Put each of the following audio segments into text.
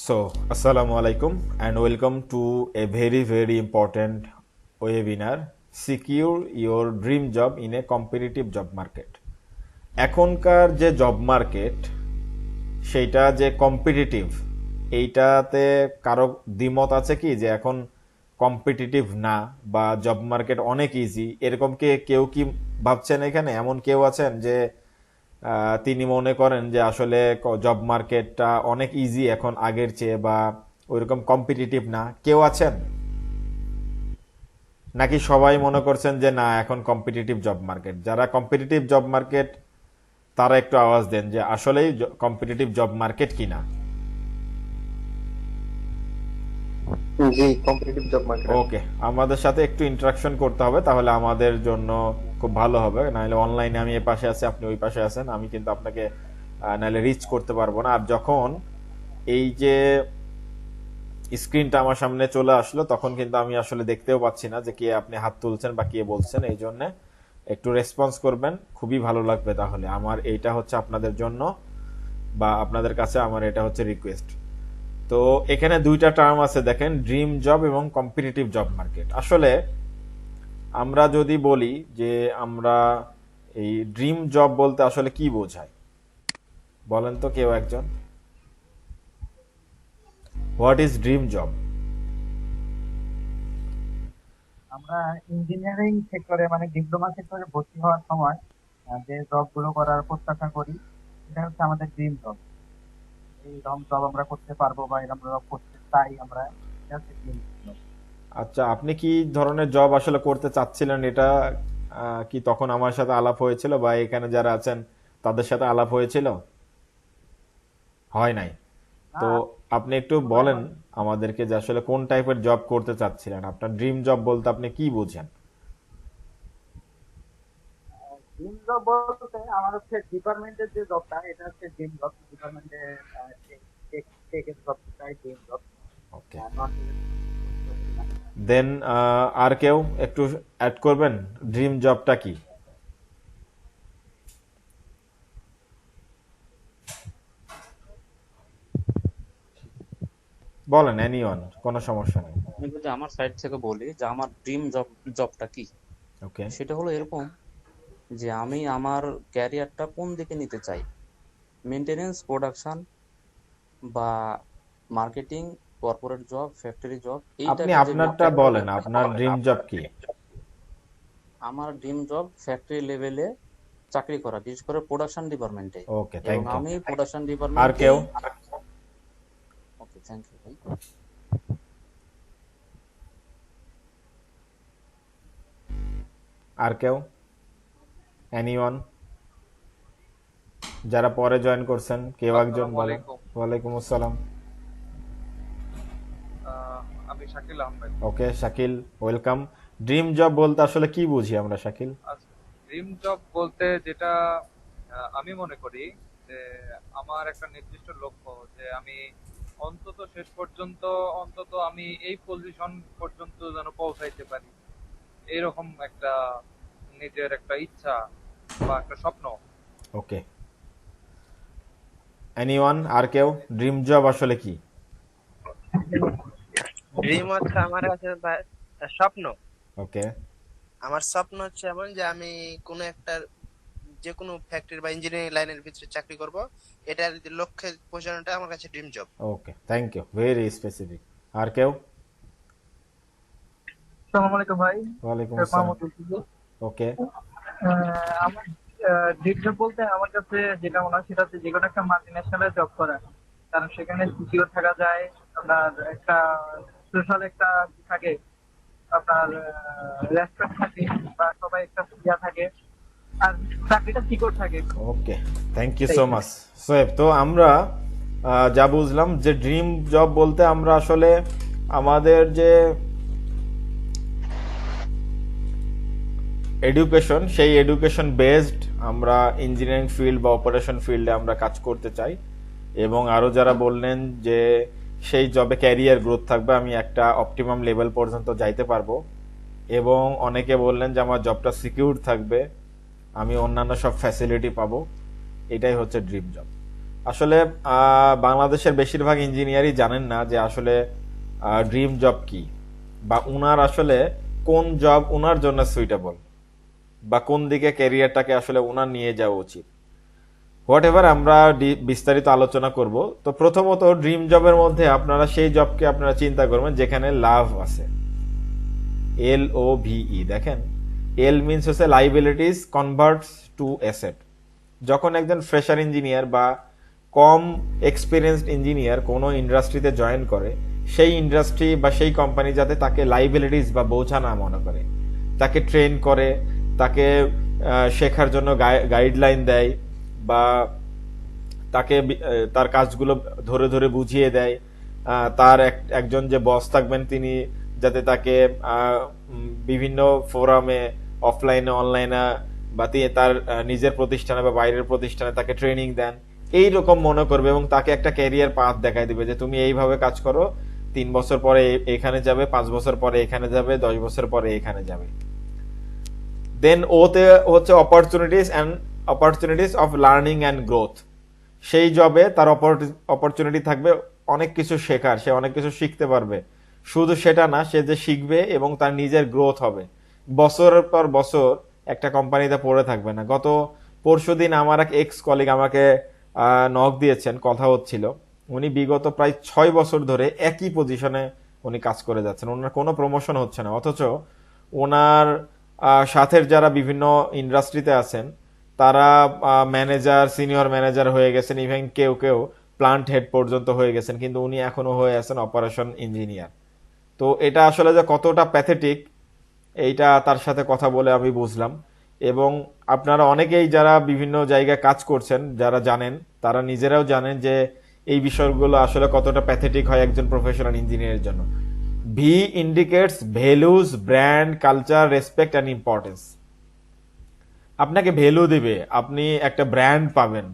Assalamu alaikum and welcome to a very important webinar. Secure your dream job in a competitive job market. এখনকার যে job market সেইটা যে competitive, এইটাতে কারো দ্বিমত আছে কি যে এখন কম্পিটিটিভ না বা জব মার্কেট অনেক ইজি, এরকম কেউ কি ভাবছেন? এখানে এমন কেউ আছেন যে তিনি মনে করেন যে আসলে জব মার্কেটটা অনেক ইজি এখন আগের চেয়ে বা ওইরকম কম্পিটিটিভ না? কেউ আছেন? নাকি সবাই মনে করছেন যে না এখন কম্পিটিটিভ জব মার্কেট? যারা কম্পিটিটিভ জব মার্কেট তারা একটু আওয়াজ দেন যে আসলেই কম্পিটিটিভ জব মার্কেট কিনা। জি, কম্পিটিটিভ জব মার্কেট। ওকে, আমাদের সাথে একটু ইন্টারাকশন করতে হবে, তাহলে আমাদের জন্য খুব ভালো হবে। নাহলে অনলাইনে আমি এই পাশে আছি, আপনি ওই পাশে আছেন, আমি কিন্তু আপনাকে নাহলে রিচ করতে পারবো না। আর যখন এই যে স্ক্রিনটা আমার সামনে চলে আসলো তখন কিন্তু আমি আসলে দেখতেও পাচ্ছি না যে কে আপনি হাত তুলছেন বা কে বলছেন। এই জন্য একটু রেসপন্স করবেন, খুবই ভালো লাগবে। তাহলে আমার এইটা হচ্ছে আপনাদের জন্য বা আপনাদের কাছে আমার এটা হচ্ছে রিকোয়েস্ট। তো এখানে দুইটা টার্ম আছে দেখেন, ড্রিম জব এবং কম্পিটিটিভ জব মার্কেট। আসলে আমরা যদি বলি যে আমরা এই ড্রিম জব বলতে আসলে কি বোঝায়, বলেন তো কেউ একজন? What is dream job? আমরা ইঞ্জিনিয়ারিং সেক্টরে মানে ডিপ্লোমা সেক্টরে ভর্তি হওয়ার সময় যে জব গুলো করার প্রত্যাশা করি এটা হচ্ছে আমাদের ড্রিম জব। এইরকম জব আমরা করতে পারবো বা এরকম জব করতে চাই আমরা, এটা হচ্ছে ড্রিম জব। আচ্ছা, আপনি কি ধরনের জব আসলে করতে চাচ্ছিলেন এটা কি তখন আমার সাথে আলাপ হয়েছিল বা এখানে যারা আছেন তাদের সাথে আলাপ হয়েছিল? হয় নাই? না, তো আপনি একটু পুরোটাই বলেন হয়। আমাদেরকে যে আসলে কোন টাইপের জব করতে চাচ্ছিলেন, আপনার ড্রিম জব বলতে আপনি কি বুঝেন? ড্রিম জব বলতে আমার হচ্ছে ডিপার্টমেন্টের যে জবটা এটা হচ্ছে ড্রিম জব। ডিপার্টমেন্টে টেকের জব চাই dream job. Okay, not then আর কেউ একটু অ্যাড করবেন ড্রিম জবটা কি? বলেন, এনিওয়ান, কোনো সমস্যা নেই। আমি যদি আমার সাইড থেকে বলি যে আমার ড্রিম জবটা কি, ওকে, সেটা হলো এরকম যে আমি আমার ক্যারিয়ারটা কোন দিকে নিতে চাই। মেনটেনেন্স, প্রোডাকশন বা marketing, corporate job, factory job, এই আপনি টাইপের যেগুলো আপনারটা ফ্যাক্টরি। বলেন, আপনার ড্রিম জব কি? আমার ড্রিম জব ফ্যাক্টরি লেভেলে চাকরি করা, বিশেষ করে প্রোডাকশন ডিপার্টমেন্টে। ওকে, এবং থ্যাংক ইউ। আমি প্রোডাকশন আর কেউ? ডিপার্টমেন্টেই। ওকে, থ্যাংক ইউ ভাই। আর কেউ? এনিওয়ান? যারা পরে জয়েন করছেন কেউ একজন আসসালামু বলেন। আলাইকুম। ওয়ালাইকুম আসসালাম। আহ, আমি শাকিল আহমেদ। ওকে শাকিল, ওয়েলকাম। ড্রিম জব বলতে আসলে কি বুঝি আমরা, শাকিল? আচ্ছা, ড্রিম জব বলতে যেটা আমি মনে করি যে আমার একটা নির্দিষ্ট লক্ষ্য, যে আমি অন্তত শেষ পর্যন্ত, অন্তত আমি এই পজিশন পর্যন্ত যেন পৌঁছাইতে পারি, এরকম একটা নিজের একটা ইচ্ছা বা একটা স্বপ্ন। ওকে, এনিওয়ান? আর কেউ? ড্রিম জব আসলে কি? ড্রিম হচ্ছে আমার কাছে স্বপ্ন। ওকে, আমার স্বপ্ন হচ্ছে এমন যে আমি কোনো একটা যে কোনো ফ্যাক্টরি বা ইঞ্জিনিয়ারিং লাইনের ভিতরে চাকরি করব। এটার লক্ষ্যে পৌঁছানোটা আমার কাছে dream job. Okay, thank you, very specific. আর কেউ? আসসালামু আলাইকুম ভাই, ওয়ালাইকুম শেখ আসসালাম। মাহমুদ বলছি। ওকে, আমার ড্রিম জব বলতে আমার কাছে যেটা মনে হয় সেটা হচ্ছে যে কোনো একটা মাল্টি ন্যাশনালে জব করা। কারণ সেখানে সিকিউর থাকা যায়, আপনার একটা সোশ্যাল একটা কি থাকে, আপনার রেসপেক্ট থাকে বা সবাই একটা ইয়া থাকে, আর চাকরিটা সিকিউর থাকে। ওকে, থ্যাংক ইউ তাই সো মাচ সোয়েব। তো আমরা যা বুঝলাম যে ড্রিম জব বলতে আমরা আসলে আমাদের যে এডুকেশন, সেই এডুকেশন বেসড আমরা ইঞ্জিনিয়ারিং ফিল্ড বা অপারেশন ফিল্ডে আমরা কাজ করতে চাই। এবং আরও যারা বললেন যে সেই জবে ক্যারিয়ার গ্রোথ থাকবে, আমি একটা অপটিমাম লেভেল পর্যন্ত যাইতে পারবো। এবং অনেকে বললেন যে আমার জবটা সিকিউর থাকবে, আমি অন্যান্য সব ফ্যাসিলিটি পাবো। এটাই হচ্ছে ড্রিম জব। আসলে বাংলাদেশের বেশিরভাগ ইঞ্জিনিয়ারই জানেন না যে আসলে ড্রিম জব কি, বা উনার আসলে কোন জব উনার জন্য সুইটেবল, বা কোন দিকে ক্যারিয়ারটাকে আসলে উনার নিয়ে যাওয়া উচিত। হোয়াট এভার, আমরা বিস্তারিত আলোচনা করব। তো প্রথমত ড্রিম জবের মধ্যে আপনারা সেই জবকে আপনারা চিন্তা করবেন যেখানে লাভ আছে। LOVE, দেখেন, এল মিনস হচ্ছে লাইবিলিটিস কনভার্টস টু অ্যাসেট। যখন একজন ফ্রেশার ইঞ্জিনিয়ার বা কম এক্সপিরিয়েন্সড ইঞ্জিনিয়ার কোনো ইন্ডাস্ট্রিতে জয়েন করে, সেই ইন্ডাস্ট্রি বা সেই কোম্পানি যাতে তাকে লাইবিলিটিস বা বোঝা না মনে করে, তাকে ট্রেন করে, তাকে শেখার জন্য গাইডলাইন দেয়, বা তাকে তার কাজগুলো ধরে ধরে বুঝিয়ে দেয়। তার একজন যে বস থাকবেন তিনি যাতে তাকে বিভিন্ন ফোরামে, অফলাইনে, অনলাইনে, বা তার নিজের প্রতিষ্ঠানে বা বাইরের প্রতিষ্ঠানে তাকে ট্রেনিং দেন, এই রকম মনে করবে এবং তাকে একটা ক্যারিয়ার পাথ দেখাই দিবে যে তুমি এইভাবে কাজ করো, 3 বছর পরে এখানে যাবে, 5 বছর পরে এখানে যাবে, 10 বছর পরে এখানে যাবে। দেন ওতে হচ্ছে opportunities of learning and growth. সেই জবে তার অপরচুনিটি থাকবে অনেক কিছু শেখার, সে অনেক কিছু শিখতে পারবে। শুধু সেটা না, সে যে শিখবে এবং তার নিজের গ্রোথ হবে, বছরের পর বছর একটা কোম্পানিতে পড়ে থাকবে না। গত পরশুদিন আমার এক এক্স কলিগ আমাকে নক দিয়েছেন, কথা হচ্ছিল। উনি বিগত প্রায় 6 বছর ধরে একই পজিশনে উনি কাজ করে যাচ্ছেন, ওনার কোনো প্রমোশন হচ্ছে না, অথচ ওনার সাথের যারা বিভিন্ন ইন্ডাস্ট্রিতে আছেন তারা ম্যানেজার, সিনিয়র ম্যানেজার হয়ে গেছেন, ইভেন কেউ কেউ প্লান্ট হেড পর্যন্ত হয়ে গেছেন, কিন্তু উনি এখনো হয়ে আছেন অপারেশন ইঞ্জিনিয়ার। তো এটা আসলে যে কতটা প্যাথেটিক, এইটা তার সাথে কথা বলে আমি বুঝলাম। এবং আপনারা অনেকেই যারা বিভিন্ন জায়গায় কাজ করছেন, যারা জানেন, তারা নিজেরাও জানেন যে এই বিষয়গুলো আসলে কতটা প্যাথেটিক হয় একজন প্রফেশনাল ইঞ্জিনিয়ারের জন্য। V indicates values, brand, culture, respect and importance. আপনাকে ভ্যালু দিবে, আপনি একটা ব্র্যান্ড পাবেন,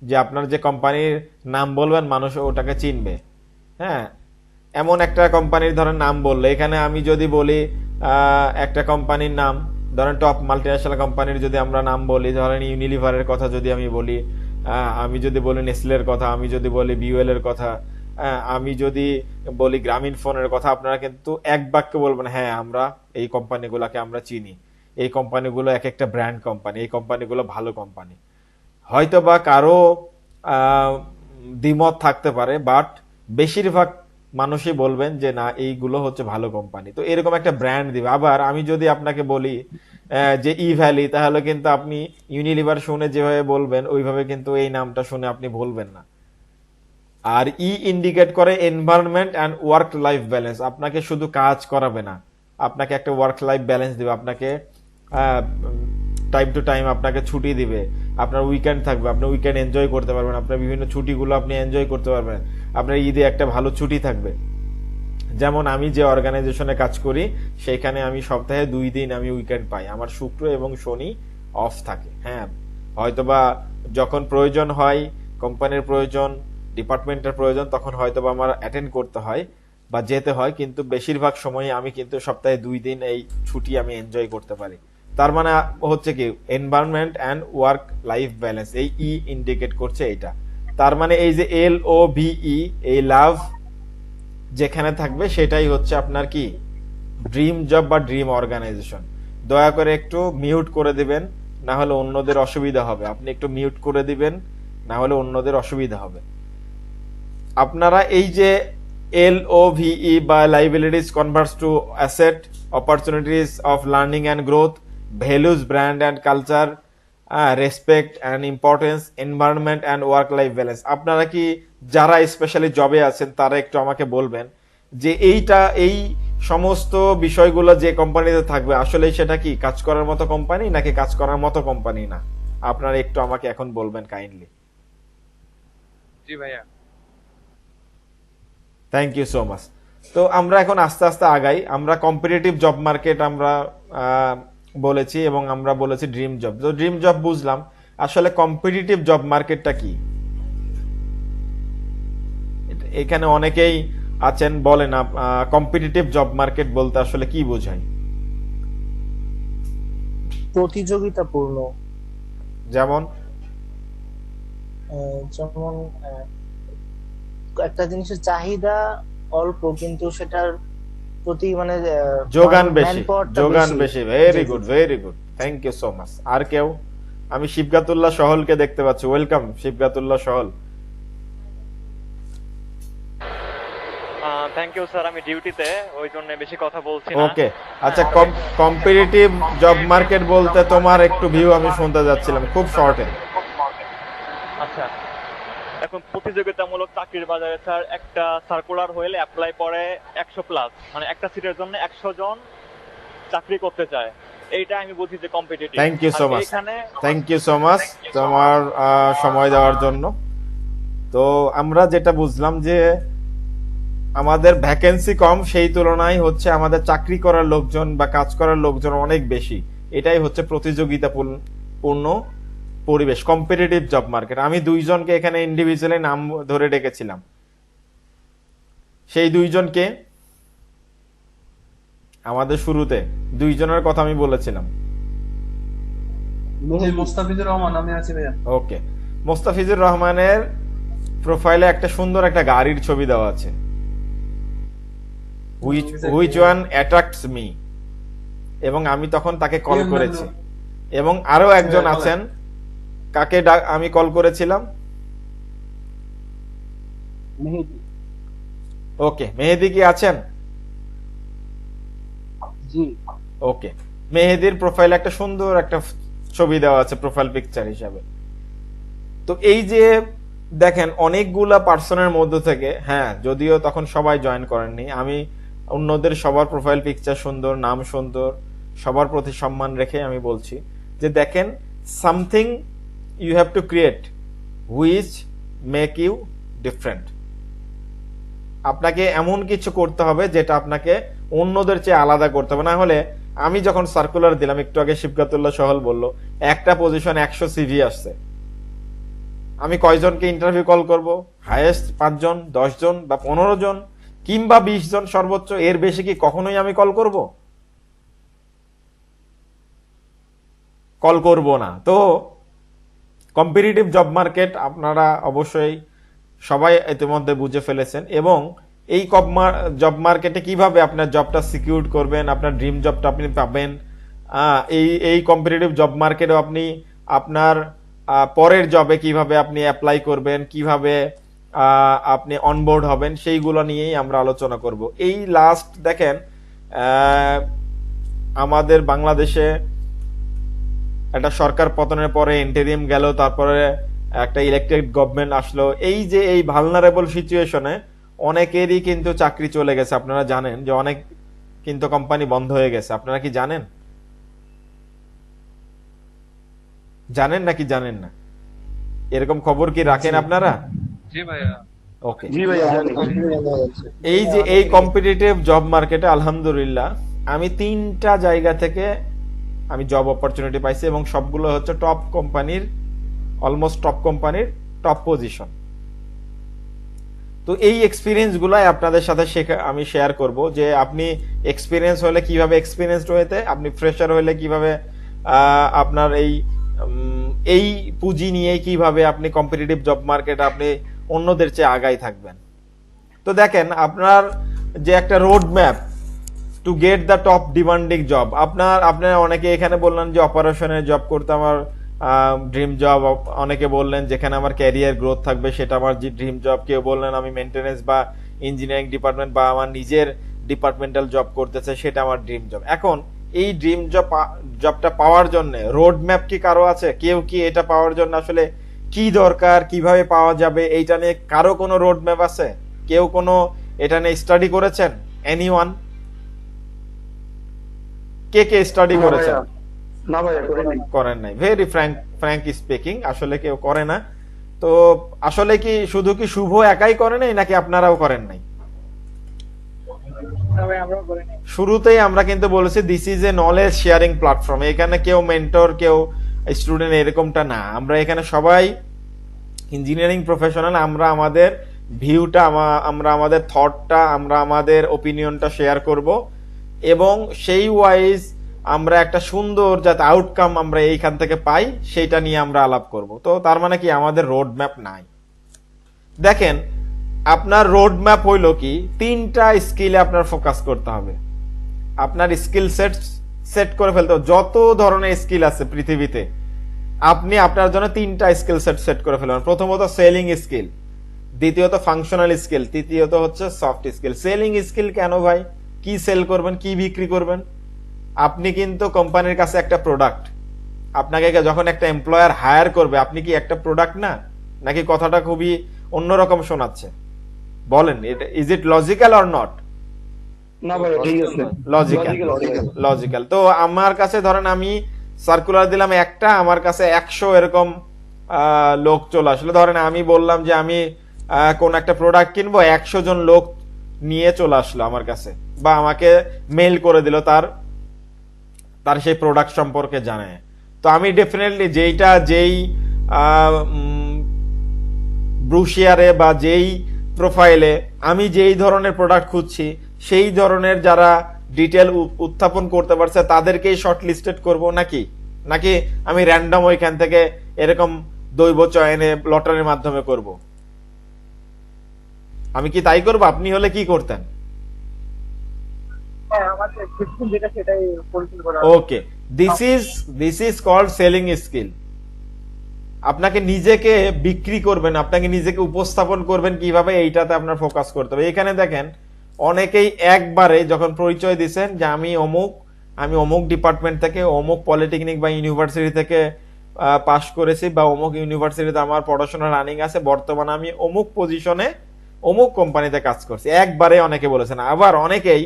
যে আপনার যে কোম্পানির নাম বলবেন মানুষ ওটাকে চিনবে। হ্যাঁ, এমন একটা কোম্পানির ধরেন নাম বললে, এখানে আমি যদি বলি একটা কোম্পানির নাম, ধরেন টপ মাল্টিন্যাশনাল কোম্পানির যদি আমরা নাম বলি, ধরেন ইউনিলিভারের কথা যদি আমি বলি, আমি যদি বলি নেসলের কথা, আমি যদি বলি বিওএল এর কথা, আমি যদি বলি গ্রামীণ ফোনের কথা, আপনারা কিন্তু এক বাক্যে বলবেন হ্যাঁ আমরা এই কোম্পানিগুলোকে আমরা চিনি, এই কোম্পানিগুলো এক একটা ব্র্যান্ড কোম্পানি, এই কোম্পানিগুলো ভালো কোম্পানি। হয়তো বা কারো আহ, দ্বিমত থাকতে পারে, বাট বেশিরভাগ মানুষই বলবেন যে না এইগুলো হচ্ছে ভালো কোম্পানি। তো এরকম একটা ব্র্যান্ড দিবে। আবার আমি যদি আপনাকে বলি যে ই ভ্যালি, তাহলে কিন্তু আপনি ইউনিলিভার শুনে যেভাবে বলবেন ওইভাবে কিন্তু এই নামটা শুনে আপনি বলবেন না। আর ই ইন্ডিকেট করে environment and work life balance. আপনাকে শুধু কাজ করাবে না, আপনাকে একটা ওয়ার্ক লাইফ ব্যালেন্স দিবে, আপনাকে টাইম টু টাইম আপনাকে ছুটি দিবে, আপনার উইকেন্ড থাকবে, আপনি উইকেন্ড এনজয় করতে পারবেন, আপনার বিভিন্ন ছুটিগুলো আপনি এনজয় করতে পারবেন, আপনার ঈদে একটা ভালো ছুটি থাকবে। যেমন আমি যে অর্গানাইজেশনে কাজ করি সেখানে আমি সপ্তাহে 2 দিন আমি উইকেন্ড পাই, আমার শুক্র এবং শনি অফ থাকে। হ্যাঁ, হয়তোবা যখন প্রয়োজন হয়, কোম্পানির প্রয়োজন, ডিপার্টমেন্টের প্রয়োজন, তখন হয়তোবা আমার অ্যাটেন্ড করতে হয় বা যেতে হয়, কিন্তু বেশিরভাগ সময় আমি কিন্তু সপ্তাহে 2 দিন এই ছুটি আমি এনজয় করতে পারি। তার মানে হচ্ছে কি, environment and work life balance, এই ই ইন্ডিকেট করছে এটা। তার মানে এই যে LOVE, এই লাভ যেখানে থাকবে সেটাই হচ্ছে আপনার কি ড্রিম জব বা ড্রিম অর্গানাইজেশন। দয়া করে একটু মিউট করে দিবেন, না হলে অন্যদের অসুবিধা হবে। আপনি একটু মিউট করে দিবেন, না হলে অন্যদের অসুবিধা হবে। আপনারা এই যে LOVE বা liabilities converts to asset, opportunities of learning and growth, values, brand and culture, respect and importance, environment and work life balance, আপনারা কি যারা স্পেশালি জবে আছেন তারা একটু আমাকে বলবেন যে এই সমস্ত বিষয়গুলো যে কোম্পানিতে থাকবে আসলে সেটা কি কাজ করার মতো কোম্পানি নাকি কাজ করার মতো কোম্পানি না? আপনারা একটু আমাকে এখন বলবেন কাইন্ডলি। জি ভাইয়া। Thank you so much. তো আমরা এখন আস্তে আস্তে আগাই। আমরা কম্পিটিটিভ জব মার্কেট আমরা বলেছি এবং আমরা বলেছি ড্রিম জব। তো ড্রিম জব বুঝলাম, আসলে কম্পিটিটিভ জব মার্কেটটা কি? এখানে অনেকেই আছেন, বলেন কম্পিটিটিভ জব মার্কেট বলতে আসলে কি বোঝায়? প্রতিযোগিতাপূর্ণ। যেমন যেমন একটা জিনিসের চাহিদা অল্প কিন্তু সেটার প্রতি মানে যোগান ম্যান বেশি, পাওয়ারটা যোগান বেশি। বেশি। ভেরি জি জি good, very good, thank you so much. আর কেউ? আমি শিবগাতুল্লাহ সহলকে দেখতে পাচ্ছি, welcome Sibgatullah Sahal. Thank you sir, আমি ডিউটিতে, ওই জন্য বেশি কথা বলছি না। ওকে, আচ্ছা, কম্পিটিটিভ জব মার্কেট বলতে তোমার একটু ভিউ আমি শুনতে যাচ্ছিলাম খুব শর্টে। আচ্ছা, এখন প্রতিযোগিতামূলক চাকরির বাজারে স্যার একটা সার্কুলার হইলে অ্যাপ্লাই করে 100+, মানে একটা সিটের জন্য 100 জন চাকরি করতে চায়। এইটা আমি বুঝি যে competitive. Thank you so much, এখানে থ্যাংক ইউ সো মাচ তোমার সময় দেওয়ার জন্য। তো আমরা যেটা বুঝলাম যে আমাদের ভ্যাকেন্সি কম, সেই তুলনায় হচ্ছে আমাদের চাকরি করার লোকজন বা কাজ করার লোকজন অনেক বেশি। এটাই হচ্ছে প্রতিযোগিতাপূর্ণ পরিবেশ, কম্পিটিটিভ জব মার্কেট। আমি দুইজনকে এখানে ইন্ডিভিজুয়ালি নাম ধরে ডেকেছিলাম। সেই দুইজনকে আমাদের শুরুতে দুইজনের কথা আমি বলেছিলাম। মোস্তাফিজুর রহমান, আমি আছি ভাইয়া। ওকে, মোস্তাফিজুর রহমানের প্রোফাইলে একটা সুন্দর একটা গাড়ির ছবি দেওয়া আছে, হুইচ ওয়ান অ্যাট্রাক্টস মি, এবং আমি তখন তাকে কল করেছি। এবং আরো একজন আছেন, কাকে আমি কল করেছিলাম? মেহেদি। ওকে, মেহেদি কি আছেন? জি। ওকে, মেহেদির প্রোফাইলে একটা সুন্দর একটা ছবি দেওয়া আছে প্রোফাইল পিকচার হিসাবে। তো এই যে দেখেন অনেকগুলা পার্সনের মধ্যে থেকে, হ্যাঁ যদিও তখন সবাই জয়েন করেননি, আমি অন্যদের সবার প্রোফাইল পিকচার সুন্দর, নাম সুন্দর, সবার প্রতি সম্মান রেখে আমি বলছি যে দেখেন, something you have to create which make you different. আপনাকে এমন কিছু করতে হবে যেটা আপনাকে অন্যদের চেয়ে আলাদা করতে হবে। না হলে আমি যখন সার্কুলার দিলাম, একটু আগে শিবগাতুল্লাহ সহল বলল একটা পজিশন 100 সিভি আসছে, আমি কয়জনকে ইন্টারভিউ কল করব? হাইয়েস্ট 5 জন, 10 জন বা 15 জন কিংবা 20 জন সর্বোচ্চ। এর বেশি কি কখনোই আমি কল করব? কল করব না। তো কম্পিটিটিভ জব মার্কেট আপনারা অবশ্যই সবাই ইতিমধ্যে বুঝে ফেলেছেন। এবং এই জব মার্কেটে কিভাবে আপনার জবটা সিকিউর করবেন, আপনার ড্রিম জবটা আপনি পাবেন, এই কম্পিটিটিভ জব মার্কেটে আপনি আপনার পরের জবে কিভাবে আপনি অ্যাপ্লাই করবেন, কিভাবে আপনি অনবোর্ড হবেন, সেইগুলো নিয়েই আমরা আলোচনা করব। এই লাস্ট দেখেন আমাদের বাংলাদেশে একটা সরকার পতনের পরে ইন্টেরিম গেল, তারপরে একটা ইলেকটেড গভর্নমেন্ট আসলো। এই যে এই ভালনারেবল সিচুয়েশনে অনেকেরই কিন্তু চাকরি চলে গেছে। আপনারা জানেন যে অনেক কিন্তু কোম্পানি বন্ধ হয়ে গেছে। আপনারা কি জানেন? জানেন নাকি জানেন না? এরকম খবর কি রাখেন আপনারা? জি ভাইয়া। ওকে, জি ভাইয়া, জানি। এই যে এই কম্পিটিটিভ জব মার্কেটে আলহামদুলিল্লাহ আমি 3টা জায়গা থেকে আমি জব অপরচুনিটি পাইছি, এবং সবগুলো হচ্ছে টপ কোম্পানির, অলমোস্ট টপ কোম্পানির টপ পজিশন। তো এই এক্সপিরিয়েন্স গুলাই আপনাদের সাথে আমি শেয়ার করব যে আপনি এক্সপিরিয়েন্স হলে কিভাবে এক্সপিরিয়েন্সড হইতে, আপনি ফ্রেশার হলে কিভাবে আপনার এই পুঁজি নিয়ে কিভাবে আপনি কম্পিটিটিভ জব মার্কেটে আপনি অন্যদের চেয়ে আগাই থাকবেন। তো দেখেন আপনার যে একটা road map to get the top demanding job, আপনার অনেকে এখানে বললেন যে অপারেশনের জব করতে আমার ড্রিম জব, অনেকে বললেন যেখানে আমার ক্যারিয়ার গ্রোথ থাকবে সেটা আমার ড্রিম জব, কেউ বললেন আমি মেইনটেনেন্স বা ইঞ্জিনিয়ারিং ডিপার্টমেন্ট বা আমার নিজের ডিপার্টমেন্টাল জব করতে চাই, সেটা আমার ড্রিম জব। এখন এই ড্রিম জবটা পাওয়ার জন্য রোড ম্যাপ কি কারো আছে? কেউ কি এটা পাওয়ার জন্য আসলে কি দরকার, কিভাবে পাওয়া যাবে, এইটা নিয়ে কারো কোনো রোড ম্যাপ আছে? কেউ কোনো এটা নিয়ে স্টাডি করেছেন? এনিওয়ান? কে স্টাডি করেছেন? না ভাইয়া, করিনি। করেন নাই। ভেরি ফ্র্যাঙ্ক স্পিকিং, আসলে কেউ করে না। তো আসলে কি শুধু কি শুভ একাই করে নাই নাকি আপনারাও করেন নাই? আমরাও করে নিই। শুরুতেই আমরা কিন্তু বলেছি this is a knowledge sharing platform. এখানে কেউ মেন্টর, কেউ স্টুডেন্ট এরকমটা না। আমরা এখানে সবাই ইঞ্জিনিয়ারিং প্রফেশনাল। আমরা আমাদের ভিউটা, আমরা আমাদের থটটা, আমরা আমাদের ওপিনিয়নটা শেয়ার করব, এবং সেই ওয়াইজ আমরা একটা সুন্দর যাতে আউটকাম আমরা এইখান থেকে পাই সেইটা নিয়ে আমরা আলাপ করব। তো তার মানে কি আমাদের রোড ম্যাপ নাই। দেখেন আপনার রোড ম্যাপ হইলো কি, 3টা স্কিলে আপনার ফোকাস করতে হবে। আপনার স্কিল সেট করে ফেলতে হবে। যত ধরনের স্কিল আছে পৃথিবীতে আপনি আপনার জন্য 3টা স্কিল সেট করে ফেলবেন। প্রথমত সেলিং স্কিল, দ্বিতীয়ত ফাংশনাল স্কিল, তৃতীয়ত হচ্ছে সফট স্কিল। সেলিং স্কিল কেন ভাই? কি সেল করবেন, কি বিক্রি করবেন? আপনি কিন্তু কোম্পানির কাছে একটা প্রোডাক্ট। আপনাকে যখন একটা এমপ্লয়ার হায়ার করবে আপনি কি একটা প্রোডাক্ট না? নাকি কথাটা খুবই অন্যরকম শোনাচ্ছে? বলেন, is it logical or not? না ভাইয়া ঠিক আছে। লজিক্যাল। তো আমার কাছে ধরেন আমি সার্কুলার দিলাম একটা, আমার কাছে 100 এরকম লোক চলে আসলো। ধরেন আমি বললাম যে আমি কোন একটা প্রোডাক্ট কিনবো, 100 জন লোক নিয়ে চলে আসলো আমার কাছে, বা আমাকে মেইল করে দিল তার সেই প্রোডাক্ট সম্পর্কে জানায়। তো আমি ডেফিনেটলি যেই ব্রুশিয়ারে বা যেই প্রোফাইলে আমি যেই ধরনের প্রোডাক্ট খুঁজছি সেই ধরনের যারা ডিটেল উত্থাপন করতে পারছে তাদেরকেই শর্ট লিস্টেড করবো, নাকি আমি র্যান্ডম ওইখান থেকে এরকম দৈব চয়নে লটারির মাধ্যমে করব? আমি কি তাই করবো? আপনি হলে কি করতেন? হ্যাঁ, আমার ক্ষেত্রে যেটা সেটাই পরিচিত করা। Okay, this is called selling skill. আপনাকে নিজেকে বিক্রি করবেন, আপনাকে নিজেকে উপস্থাপন করবেন কিভাবে, এইটাতে আপনার ফোকাস করতে হবে। এখানে দেখেন অনেকেই একবারে যখন পরিচয় দিচ্ছেন যে আমি অমুক ডিপার্টমেন্ট থেকে, অমুক পলিটেকনিক বা ইউনিভার্সিটি থেকে পাশ করেছি, বা অমুক ইউনিভার্সিটিতে আমার পড়াশোনা রানিং আছে, বর্তমানে আমি অমুক পজিশনে অমুক কোম্পানিতে কাজ করছি, একবারে অনেকে বলেছেন। আবার অনেকেই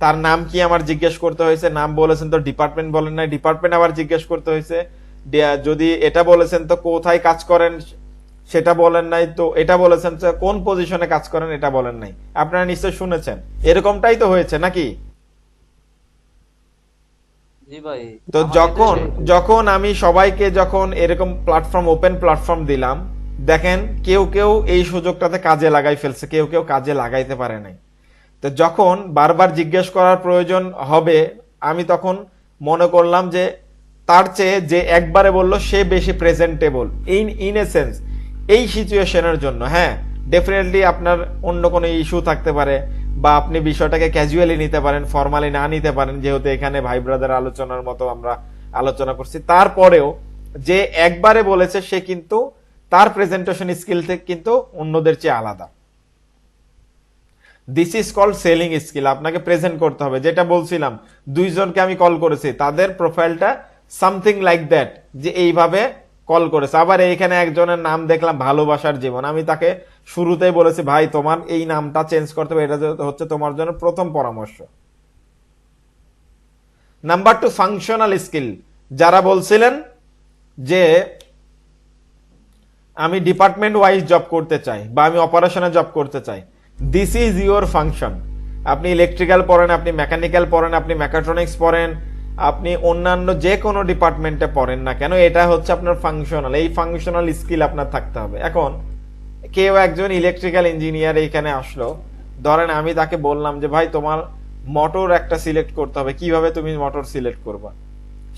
তার নাম কি আমার জিজ্ঞেস করতে হয়েছে, নাম বলেছেন তো ডিপার্টমেন্ট বলেন নাই, ডিপার্টমেন্ট আবার জিজ্ঞেস করতে হয়েছে, যদি এটা বলেছেন তো কোথায় কাজ করেন সেটা বলেন নাই, তো এটা বলেছেন কোন পজিশনে কাজ করেন এটা বলেন নাই। আপনারা নিশ্চয় শুনেছেন, এরকমটাই তো হয়েছে নাকি? জি ভাই। তো যখন আমি সবাইকে যখন এরকম প্ল্যাটফর্ম, ওপেন প্ল্যাটফর্ম দিলাম, দেখেন কেউ এই সুযোগটাতে কাজে লাগাই ফেলছে, কেউ কাজে লাগাইতে পারে নাই। তো যখন বারবার জিজ্ঞেস করার প্রয়োজন হবে, আমি তখন মনে করলাম যে তার চেয়ে যে একবারে বলল সে বেশি প্রেজেন্টেবল ইন এ সেন্স এই সিচুয়েশনের জন্য। হ্যাঁ, ডেফিনেটলি আপনার অন্য কোনো ইস্যু থাকতে পারে, বা আপনি বিষয়টাকে ক্যাজুয়ালি নিতে পারেন, ফর্মালি না নিতে পারেন, যেহেতু এখানে ভাই ব্রাদার আলোচনার মতো আমরা আলোচনা করছি। তারপরেও যে একবারে বলেছে সে কিন্তু তার প্রেজেন্টেশন স্কিল থেকে কিন্তু অন্যদের চেয়ে আলাদা। This is called selling skill. আপনাকে প্রেজেন্ট করতে হবে। যেটা বলছিলাম, 2 জনকে আমি কল করেছি, তাদের প্রোফাইলটা সামথিং লাইক দ্যাট, যে এইভাবে কল করেছে। আবার এইখানে একজনের নাম দেখলাম ভালোবাসার জীবন, আমি তাকে শুরুতেই বলেছি ভাই তোমার এই নামটা চেঞ্জ করতে হবে, এটা হচ্ছে তোমার জন্য প্রথম পরামর্শ। Number 2, functional skill. যারা বলছিলেন যে আমি ডিপার্টমেন্ট ওয়াইজ জব করতে চাই বা আমি অপারেশনে জব করতে চাই, দিস ইজ ইউর ফাংশন। আপনি ইলেকট্রিক্যাল পড়েন, আপনি মেকানিক্যাল পড়েন, আপনি মেকাট্রনিক্স পড়েন, আপনি অন্যান্য যে কোনো ডিপার্টমেন্টে পড়েন না কেন, এটা হচ্ছে আপনার ফাংশনাল। এই ফাংশনাল স্কিল আপনার থাকতে হবে। এখন কেউ একজন ইলেকট্রিক্যাল ইঞ্জিনিয়ার এইখানে আসলো, ধরেন আমি তাকে বললাম যে ভাই তোমার মোটর একটা সিলেক্ট করতে হবে, কিভাবে তুমি মোটর সিলেক্ট করবা?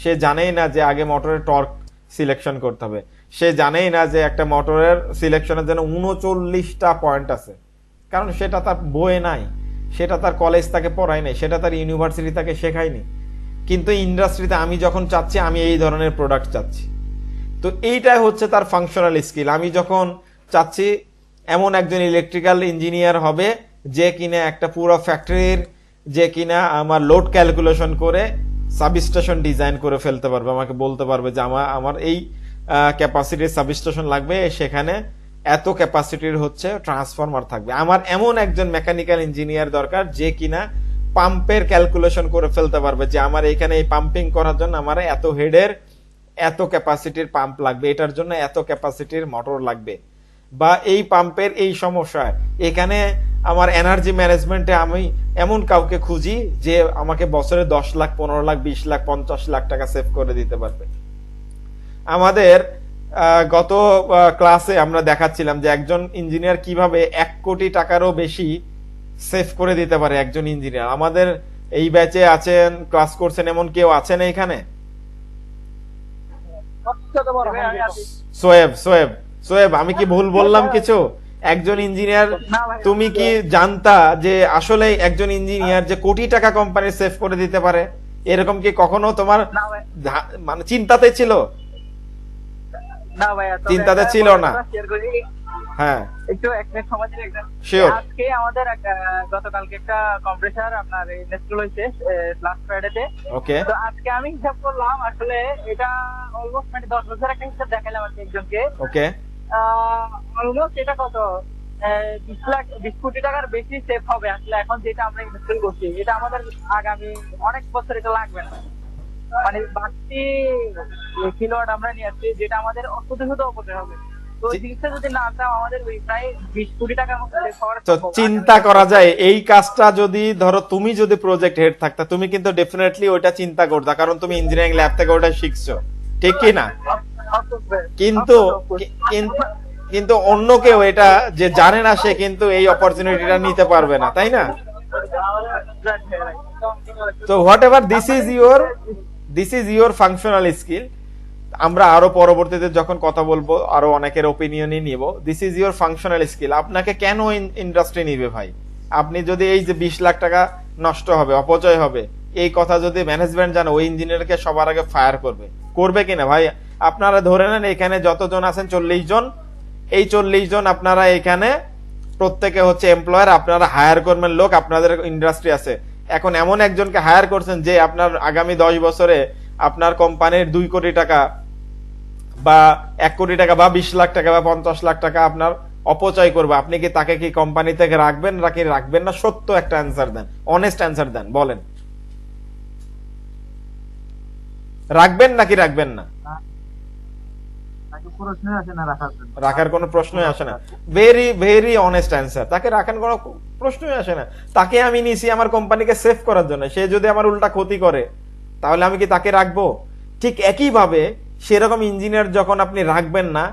সে জানেই না যে আগে মোটরের টর্ক সিলেকশন করতে হবে, সে জানেই না যে একটা মোটরের সিলেকশনের জন্য 39টা পয়েন্ট আছে, কারণ সেটা তার বইয়ে নাই, সেটা তার কলেজ তাকে পড়ায় নাই, সেটা তার ইউনিভার্সিটি তাকে শেখায়নি। কিন্তু ইন্ডাস্ট্রিতে আমি যখন চাচ্ছি আমি এই ধরনের প্রোডাক্ট চাচ্ছি, তো এইটাই হচ্ছে তার ফাংশনাল স্কিল। আমি যখন চাচ্ছি এমন একজন ইলেকট্রিক্যাল ইঞ্জিনিয়ার হবে যে কিনা একটা পুরো ফ্যাক্টরির, যে কিনা আমার লোড ক্যালকুলেশন করে সাবস্টেশন ডিজাইন করে ফেলতে পারবে, আমাকে বলতে পারবে যে আমার এই ক্যাপাসিটির সাবস্টেশন লাগবে, সেখানে এত ক্যাপাসিটির হচ্ছে ট্রান্সফরমার থাকবে। আমার এমন একজন মেকানিক্যাল ইঞ্জিনিয়ার দরকার যে কিনা পাম্পের ক্যালকুলেশন করে ফেলতে পারবে, যে আমার এখানে এই পাম্পিং করার জন্য আমার এত হেডের এত ক্যাপাসিটির পাম্প লাগবে, এটার জন্য এত ক্যাপাসিটির মোটর লাগবে, বা এই পাম্পের এই সমস্যা, এখানে আমার এনার্জি ম্যানেজমেন্টে আমি এমন কাউকে খুঁজি যে আমাকে বছরে 10 লাখ 15 লাখ 20 লাখ 50 লাখ টাকা সেভ করে দিতে পারবে। আমাদের গত ক্লাসে আমরা দেখাচ্ছিলাম যে একজন ইঞ্জিনিয়ার কিভাবে 1 কোটি টাকারও বেশি সেভ করে দিতে পারে একজন ইঞ্জিনিয়ার। আমাদের এই ব্যাচে আছেন, ক্লাস করছেন, এমন কেউ আছেন এখানে? সোয়েব, সোয়েব, সোয়েব, আমি কি ভুল বললাম কিছু? একজন ইঞ্জিনিয়ার, না ভাই, তুমি কি জানতা যে আসলে একজন ইঞ্জিনিয়ার যে কোটি টাকা কোম্পানি সেভ করে দিতে পারে? এরকম কি কখনো তোমার না ভাই, মানে চিন্তাতে ছিল? না ভাইয়া, তবে চিন্তাতে একটা ছিল না? কথা share করি। হ্যাঁ, একটু এক মিনিট সময় দিলে একদম। Sure. আজকে আমাদের গতকালকে একটা কম্প্রেসার আপনার ইনস্টল হয়েছে লাস্ট ফ্রাইডেতে। ওকে, তো আজকে আমি হিসাব করলাম, আসলে এটা অলমোস্ট মানে 10 বছর একটা হিসাব দেখালাম আর কি একজনকে। ওকে, অলমোস্ট এটা কত 20 কোটি টাকার বেশি সেভ হবে আসলে এখন যেটা আমরা ইনস্টল করছি। এটা আমাদের আগামী অনেক বছর এটা লাগবে না, মানে বাড়তি কিলোওয়াট আমরা নিয়ে আসছি যেটা আমাদের অত্যধিক অপচয় হবে। তো ওই জিনিসটা যদি না চাও আমাদের ওই প্রায় 20 কোটি টাকার মতো save হওয়ার তো সম্ভাবনা। চিন্তা করা যায় এই কাজটা যদি ধরো তুমি যদি প্রজেক্ট হেড থাকতা, তুমি কিন্তু ডেফিনেটলি ওইটা চিন্তা করতা, কারণ তুমি ইঞ্জিনিয়ারিং ল্যাব থেকে ওটা শিখছো, ঠিক কি না? কিন্তু কিন্তু অন্য কেউ এটা যে জানে না, সে কিন্তু এই অপরচুনিটিটা নিতে পারবে না, তাই না? তো what ever this is your functional skill. আমরা আরো পরবর্তীতে যখন কথা বলবো আরো অনেকের ওপিনিয়নই নিব। This is your functional skill. আপনাকে কেন ইন্ডাস্ট্রি নিবে ভাই? আপনি যদি এই যে 20 লাখ টাকা নষ্ট হবে, অপচয় হবে, এই কথা যদি ম্যানেজমেন্ট জানে, ওই ইঞ্জিনিয়ারকে সবার আগে ফায়ার করবে কিনা ভাই? আপনারা ধরে নেন এখানে যতজন আছেন 40 জন, এই 40 জন আপনারা এখানে প্রত্যেকে হচ্ছে এমপ্লয়ার, আপনারা হায়ার করবেন লোক, আপনাদের ইন্ডাস্ট্রি আছে। এখন এমন একজনকে হায়ার করছেন যে আপনার আগামী 10 বছরে আপনার কোম্পানির 2 কোটি টাকা বা 1 কোটি টাকা বা 20 লাখ টাকা বা 50 লাখ টাকা আপনার অপচয় করবে। আপনি কি তাকে কি কোম্পানি থেকে রাখবেন নাকি রাখবেন না? সত্য একটা অ্যান্সার দেন, অনেস্ট অ্যান্সার দেন, বলেন রাখবেন নাকি রাখবেন না? রাখার কোনো প্রশ্নই আসে না। Very very honest answer. তাকে রাখার কোনো প্রশ্নই আসে না। তাকে আমি নিছি আমার কোম্পানিকে সেভ করার জন্য, সে যদি আমার উল্টা ক্ষতি করে তাহলে আমি কি তাকে রাখবো? ঠিক একইভাবে সেরকম ইঞ্জিনিয়ার যখন আপনি রাখবেন না,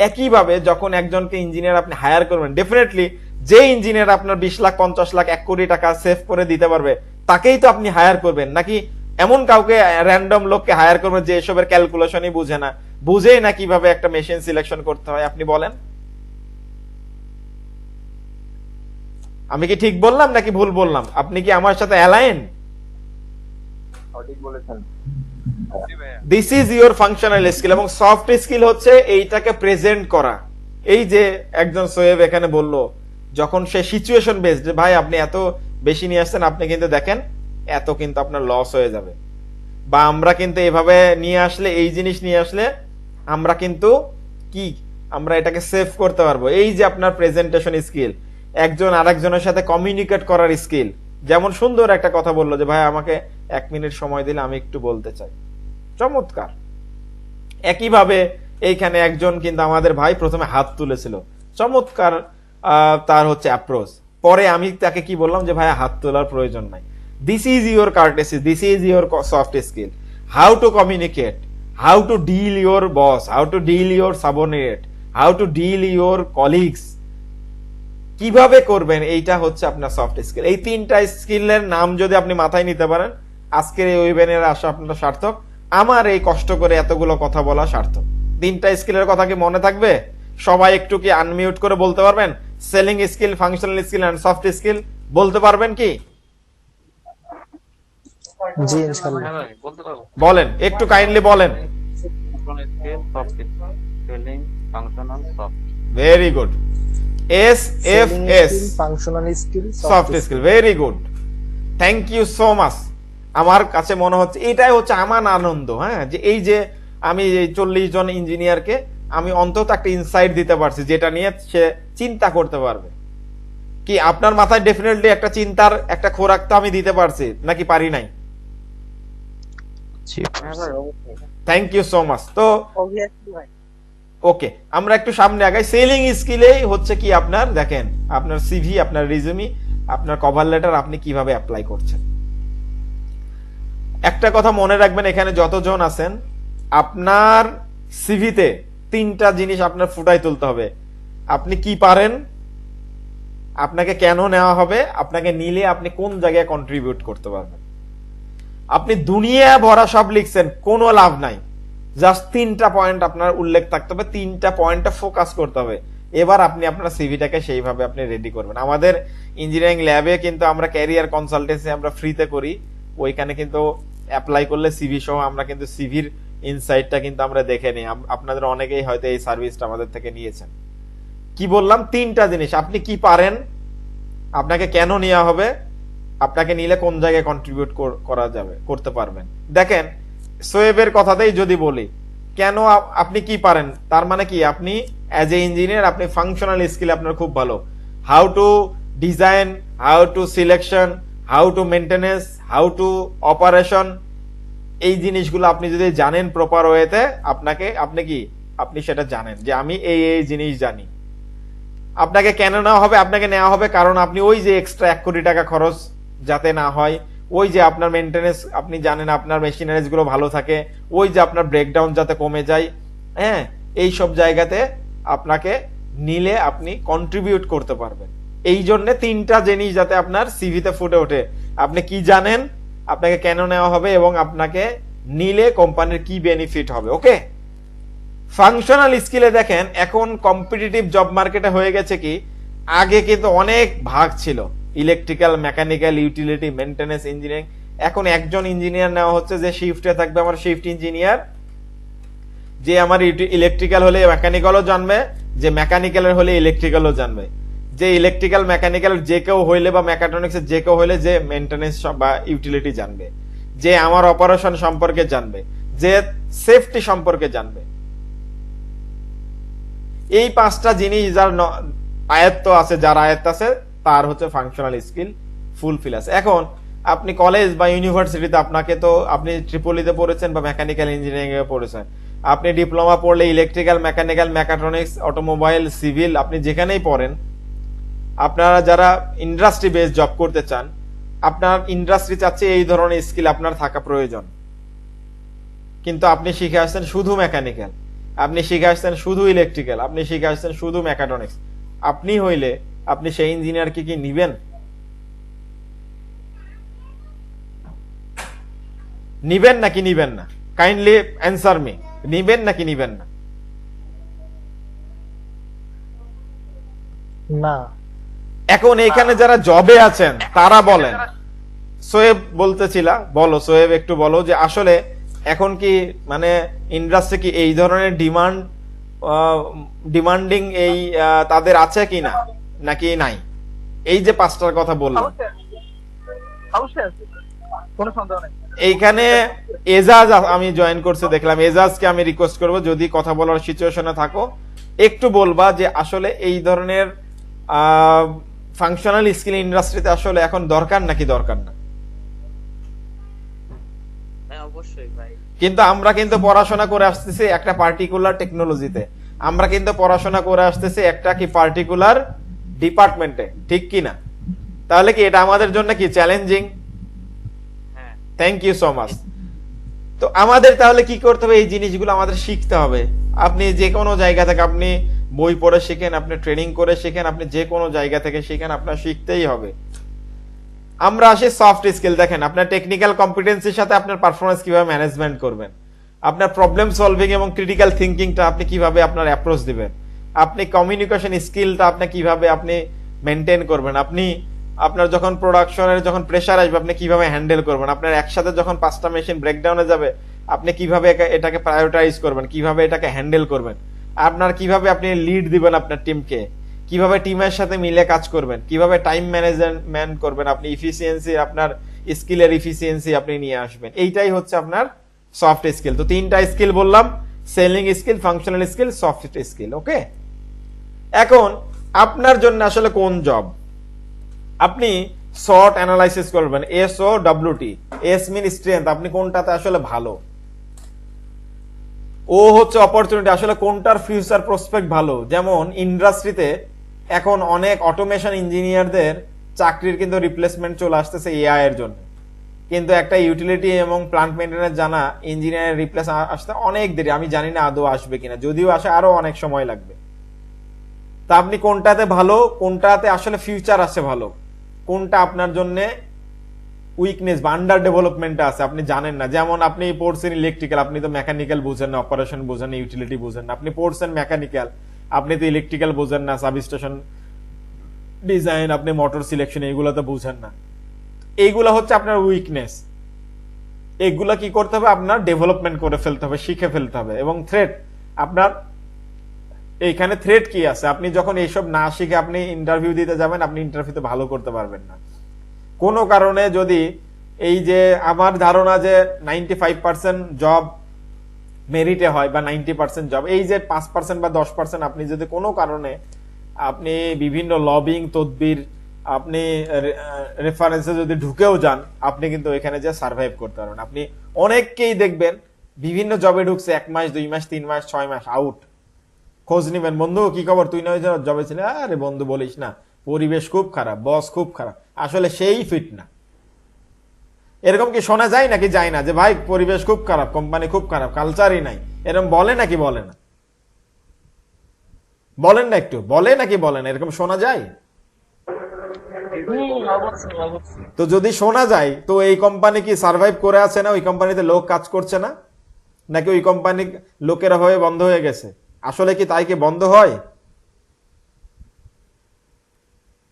একইভাবে যখন একজনকে ইঞ্জিনিয়ার আপনি হায়ার করবেন, ডেফিনেটলি যে ইঞ্জিনিয়ার আপনার 20 লাখ 50 লাখ 1 কোটি টাকা সেভ করে দিতে পারবে তাকেই তো আপনি হায়ার করবেন, নাকি এমন কাউকে র্যান্ডম লোককে হায়ার করবেন যে এসবের ক্যালকুলেশনই বুঝে না, বুঝেই না কিভাবে একটা মেশিন সিলেকশন করতে হয়? আপনি বলেন, আমি কি ঠিক বললাম নাকি ভুল বললাম? আপনি কি আমার সাথে অ্যালাইন? জি ভাইয়া। This is your functional skill. এবং সফট স্কিল হচ্ছে এইটাকে প্রেজেন্ট করা। এই যে একজন সোয়েব এখানে বলল, যখন সে সিচুয়েশন বেসড, ভাই আপনি এত বেশি নিয়ে আসছেন, আপনি কিন্তু দেখেন এত কিন্তু আপনার লস হয়ে যাবে, বা আমরা কিন্তু এভাবে নিয়ে আসলে, এই জিনিস নিয়ে আসলে আমরা কিন্তু কি আমরা এটাকে সেভ করতে পারবো। এই যে আপনার প্রেজেন্টেশন স্কিল, একজন আরেকজনের সাথে কমিউনিকেট করার স্কিল। যেমন সুন্দর একটা কথা বললো যে ভাই আমাকে 1 মিনিট সময় দিলে আমি একটু বলতে চাই, চমৎকার। একইভাবে এইখানে একজন কিন্তু আমাদের ভাই প্রথমে হাত তুলেছিল, চমৎকার তার হচ্ছে অ্যাপ্রোচ। পরে আমি তাকে কি বললাম যে ভাই হাত তোলার প্রয়োজন নাই। This is your courtesy, this is your soft skill. How to communicate, how to deal your boss, how to deal your subordinate, how to deal your colleagues, কিভাবে করবেন, এইটা হচ্ছে আপনার সফট স্কিল। এই 3টা স্কিলের নাম যদি আপনি মাথায় নিতে পারেন, আজকের এই ওয়েবিনারে আসা আপনার সার্থক, আমার এই কষ্ট করে এতগুলো কথা বলা সার্থক। 3টা স্কিলের কথা কি মনে থাকবে? সবাই একটু কি আনমিউট করে বলতে পারবেন? Selling skill, functional skill and soft skill বলতে পারবেন কি? জি ইনশাআল্লাহ। হ্যাঁ ভাই, বলতে পারবো। বলেন, একটু কাইন্ডলি বলেন। Skill, soft skill, selling, functional, soft. Very good. SFS, functional skill, soft skill, very good, thank you so much. আমার কাছে মনে হচ্ছে এটাই হচ্ছে আমার আনন্দ, হ্যাঁ, যে এই যে আমি এই 40 জন ইঞ্জিনিয়ারকে আমি অন্তত একটা ইনসাইট দিতে পারছি যেটা নিয়ে সে চিন্তা করতে পারবে। কি আপনার মাথায় ডেফিনেটলি একটা চিন্তার একটা খোরাক তো আমি দিতে পারছি, নাকি পারি নাই? Thank you so much. তো অবভিয়াসলি ভাই। ওকে, আমরা একটু সামনে আগাই। সেলিং স্কিলেই হচ্ছে কি আপনার দেখেন আপনার সিভি, আপনার রিজুমি, আপনার কভার লেটার আপনি কিভাবে অ্যাপ্লাই করছেন। একটা কথা মনে রাখবেন, এখানে যতজন আছেন আপনার সিভিতে 3টা জিনিস আপনার ফুটাই তুলতে হবে। আপনি কি পারেন, আপনাকে কেন নেওয়া হবে, আপনাকে নিলে আপনি কোন জায়গায় কন্ট্রিবিউট করতে পারবেন। আপনি দুনিয়া ভরা সব লিখছেন, কোনো লাভ নাই। জাস্ট 3টা পয়েন্ট আপনার উল্লেখ থাকতে হবে, 3টা পয়েন্টে ফোকাস করতে হবে। এবার আপনি আপনার সিভিটাকে সেইভাবে আপনি রেডি করবেন। আমাদের ইঞ্জিনিয়ারিং ল্যাবে কিন্তু আমরা ক্যারিয়ার কনসালটেন্সি আমরা ফ্রিতে করি, ওইখানে কিন্তু অ্যাপ্লাই করলে সিভি সহ আমরা কিন্তু সিভির ইনসাইটটা কিন্তু আমরা দেখে নিই। আপনাদের অনেকেই হয়তো এই সার্ভিসটা আমাদের থেকে নিয়েছেন। কি বললাম? 3টা জিনিস, আপনি কি পারেন, আপনাকে কেন নেওয়া হবে, আপনাকে নিলে কোন জায়গায় কন্ট্রিবিউট করা যাবে, করতে পারবেন। দেখেন সোয়েবের কথাতেই যদি বলি, কেন আপনি কি পারেন, তার মানে কি আপনি অ্যাজ এ ইঞ্জিনিয়ার আপনি ফাংশনাল স্কিল আপনার খুব ভালো। How to design, how to selection, how to maintenance, how to operation, এই জিনিসগুলো আপনি যদি জানেন প্রপার ওয়েতে, আপনি সেটা জানেন যে আমি এই এই জিনিস জানি। আপনাকে কেন নেওয়া হবে? আপনাকে নেওয়া হবে কারণ আপনি ওই যে এক্সট্রা 1 কোটি টাকা খরচ যাতে না হয়, ওই যে আপনার মেনটেনেন্স আপনি জানেন, আপনার মেশিনারিজ গুলো ভালো থাকে, ওই যে আপনার ব্রেকডাউন যাতে কমে যায়, হ্যাঁ, এই সব জায়গাতে আপনাকে নিলে আপনি কন্ট্রিবিউট করতে পারবেন। এই জন্য 3টা জিনিস যাতে আপনার সিভিতে ফুটে ওঠে, আপনি কি জানেন, আপনাকে কেন নেওয়া হবে, এবং আপনাকে নিলে কোম্পানির কি বেনিফিট হবে। ওকে, ফাংশনাল স্কিলে দেখেন এখন কম্পিটিটিভ জব মার্কেটে হয়ে গেছে কি, আগে কিন্তু অনেক ভাগ ছিল, electrical, mechanical, utility, maintenance, engineering. এখন একজন ইঞ্জিনিয়ার নেওয়া হচ্ছে যে শিফটে থাকবে, আমার শিফট ইঞ্জিনিয়ার, যে আমার ইলেকট্রিক্যাল হলে মেকানিক্যালও জানবে, যে মেকানিক্যালের হলে ইলেকট্রিক্যালও জানবে, যে ইলেকট্রিক্যাল মেকানিক্যাল যে কেউ হইলে বা মেকাট্রনিক্স যে কেউ হইলে যে মেইনটেনেন্স বা ইউটিলিটি জানবে, যে আমার অপারেশন সম্পর্কে জানবে, যে সেফটি সম্পর্কে জানবে। এই 5টা জিনিস যার আয়ত্ত আছে, যার আয়ত্ত আছে, তার হচ্ছে ফাংশনাল স্কিল ফুলফিল আছে। এখন আপনি কলেজ বা ইউনিভার্সিটিতে আপনাকে তো আপনি ট্রিপলিতে পড়েছেন বা মেকানিক্যাল ইঞ্জিনিয়ারিং এ পড়েছেন, আপনি ডিপ্লোমা পড়লে electrical, mechanical, mechatronics, automobile, civil, আপনি যেখানেই পড়েন, আপনারা যারা ইন্ডাস্ট্রি বেস জব করতে চান, আপনার ইন্ডাস্ট্রি চাচ্ছে এই ধরনের স্কিল আপনার থাকা প্রয়োজন। কিন্তু আপনি শিখে আসছেন শুধু মেকানিক্যাল, আপনি শিখে আসছেন শুধু ইলেকট্রিক্যাল, আপনি শিখে আসছেন শুধু মেকাট্রনিক্স, আপনি হইলে আপনি সেই ইঞ্জিনিয়ারকে কি নিবেন? নিবেন নাকি নিবেন না? কাইন্ডলি অ্যান্সার মি, নিবেন নাকি নিবেন না? না। এখন এইখানে যারা জবে আছেন তারা বলেন। সোয়েব বলতেছিলা, বলো সোয়েব, একটু বলো যে আসলে এখন কি মানে ইন্ডাস্ট্রি কি এই ধরনের ডিমান্ডিং এই তাদের আছে কি না, নাকি নাই? এই যে 5টার কথা বললাম, অবশ্যই আছে, কোনো সন্দেহ নেই। এইখানে এজাজ আমি জয়েন করছে দেখলাম, এজাজকে আমি রিকোয়েস্ট করব যদি কথা বলার সিচুয়েশনে থাকো একটু বলবা যে আসলে এই ধরনের ফাংশনাল স্কিল ইন্ডাস্ট্রিতে আসলে এখন দরকার নাকি দরকার না। হ্যাঁ অবশ্যই ভাই। কিন্তু আমরা কিন্তু পড়াশোনা করে আসতেছি একটা পার্টিকুলার টেকনোলজিতে, আমরা কিন্তু পড়াশোনা করে আসতেছি একটা কি পার্টিকুলার ডিপার্টমেন্টে, ঠিক কি না? তাহলে কি এটা আমাদের জন্য কি চ্যালেঞ্জিং? হ্যাঁ। Thank you so much. তো আমাদের তাহলে কি করতে হবে? এই জিনিসগুলো আমাদের শিখতে হবে। আপনি যে কোনো জায়গা থেকে আপনি বই পড়ে শিখেন, আপনি ট্রেনিং করে শিখেন, আপনি যে কোনো জায়গা থেকে শিখেন, আপনার শিখতেই হবে। আমরা আসি সফট স্কিল। দেখেন আপনার টেকনিক্যাল কম্পিটেন্সির সাথে আপনার পারফরমেন্স কিভাবে ম্যানেজমেন্ট করবেন, আপনার প্রবলেম সলভিং এবং ক্রিটিক্যাল থিঙ্কিংটা আপনি কিভাবে আপনার অ্যাপ্রোচ দিবেন, আপনি কমিউনিকেশন স্কিলটা আপনি কিভাবে আপনি মেনটেন করবেন, আপনি আপনার যখন প্রোডাকশনের যখন প্রেসার আসবে আপনি কিভাবে হ্যান্ডেল করবেন, আপনার একসাথে যখন 5টা মেশিন ব্রেকডাউনে যাবে আপনি কিভাবে এটাকে প্রায়োরিটাইজ করবেন, কিভাবে এটাকে হ্যান্ডেল করবেন, আপনার কিভাবে আপনি লিড দিবেন আপনার টিমকে, কিভাবে টিমের সাথে মিলে কাজ করবেন, কিভাবে টাইম ম্যানেজমেন্ট করবেন, আপনি ইফিসিয়েন্সি, আপনার স্কিলের ইফিসিয়েন্সি আপনি নিয়ে আসবেন। এইটাই হচ্ছে আপনার সফট স্কিল। তো 3টা স্কিল বললাম, selling skill, functional skill, soft skill. Okay, এখন আপনার জন্য আসলে কোন জব? আপনি শর্ট অ্যানালাইসিস করবেন, SOWT, এস মিন স্ট্রেংথ, আপনি কোনটাতে আসলে ভালো, ও হচ্ছে অপরচুনিটি, আসলে কোনটার ফিউচার প্রসপেক্ট ভালো। যেমন ইন্ডাস্ট্রিতে এখন অনেক অটোমেশন ইঞ্জিনিয়ারদের চাকরির কিন্তু রিপ্লেসমেন্ট চলে আসতেছে এআই এর জন্য, কিন্তু একটা ইউটিলিটি এবং প্লান্ট মেইনটেনেন্স জানা ইঞ্জিনিয়ারের রিপ্লেস আসতে অনেক দেরি, আমি জানি না আদৌ আসবে কিনা, যদিও আসে আরো অনেক সময় লাগবে। তা আপনি কোনটাতে ভালো, কোনটাতে আসলে ফিউচার আছে ভালো, কোনটা আপনার জন্য উইকনেস বা আন্ডার ডেভেলপমেন্ট আছে, আপনি জানেন না। যেমন আপনি পড়ছেন ইলেকট্রিক্যাল, আপনি তো মেকানিক্যাল বুঝেন না, অপারেশন বুঝেন না, ইউটিলিটি বুঝেন না। আপনি পড়ছেন মেকানিক্যাল, আপনি তো ইলেকট্রিক্যাল বুঝেন না, সাবস্টেশন ডিজাইন, আপনি মোটর সিলেকশন এইগুলো তো বুঝেন না। এইগুলা হচ্ছে আপনার উইকনেস। এগুলা কি করতে হবে, আপনার ডেভেলপমেন্ট করে ফেলতে হবে, শিখে ফেলতে হবে। এবং থ্রেট, আপনার এইখানে থ্রেট কি আছে, আপনি যখন এইসব না শিখে আপনি ইন্টারভিউ দিতে যাবেন, আপনি ইন্টারভিউতে ভালো করতে পারবেন না। কোনো কারণে যদি, এই যে আমার ধারণা যে 95% জব মেরিটে হয় বা 90% জব, এই যে 5% বা 10% আপনি যদি কোনো কারণে আপনি বিভিন্ন লবিং তদবির, আপনি রেফারেন্সে যদি ঢুকেও যান, আপনি কিন্তু এখানে যে সার্ভাইভ করতে পারবেন। আপনি অনেককেই দেখবেন বিভিন্ন জবে ঢুকছে 1 মাস 2 মাস 3 মাস 6 মাস আউট। খোঁজ নিবেন, বন্ধু কি খবর, তুই নয় জবে ছিল? আরে বন্ধু বলিস না, পরিবেশ খুব খারাপ, বস খুব খারাপ। আসলে সেই ফিট না। এরকম কি শোনা যায় নাকি যায় না, যে ভাই পরিবেশ খুব খারাপ, কোম্পানি খুব খারাপ, কালচারই নাই, এরকম বলে নাকি বলে না? বলেন না একটু, বলে নাকি বলে না, এরকম শোনা যায়? তো যদি শোনা যায়, তো এই কোম্পানি কি সার্ভাইভ করে আছে না? ওই কোম্পানিতে লোক কাজ করছে না, নাকি ওই কোম্পানি লোকেরা হয়ে বন্ধ হয়ে গেছে? আসলে কি তাই কি বন্ধ হয়?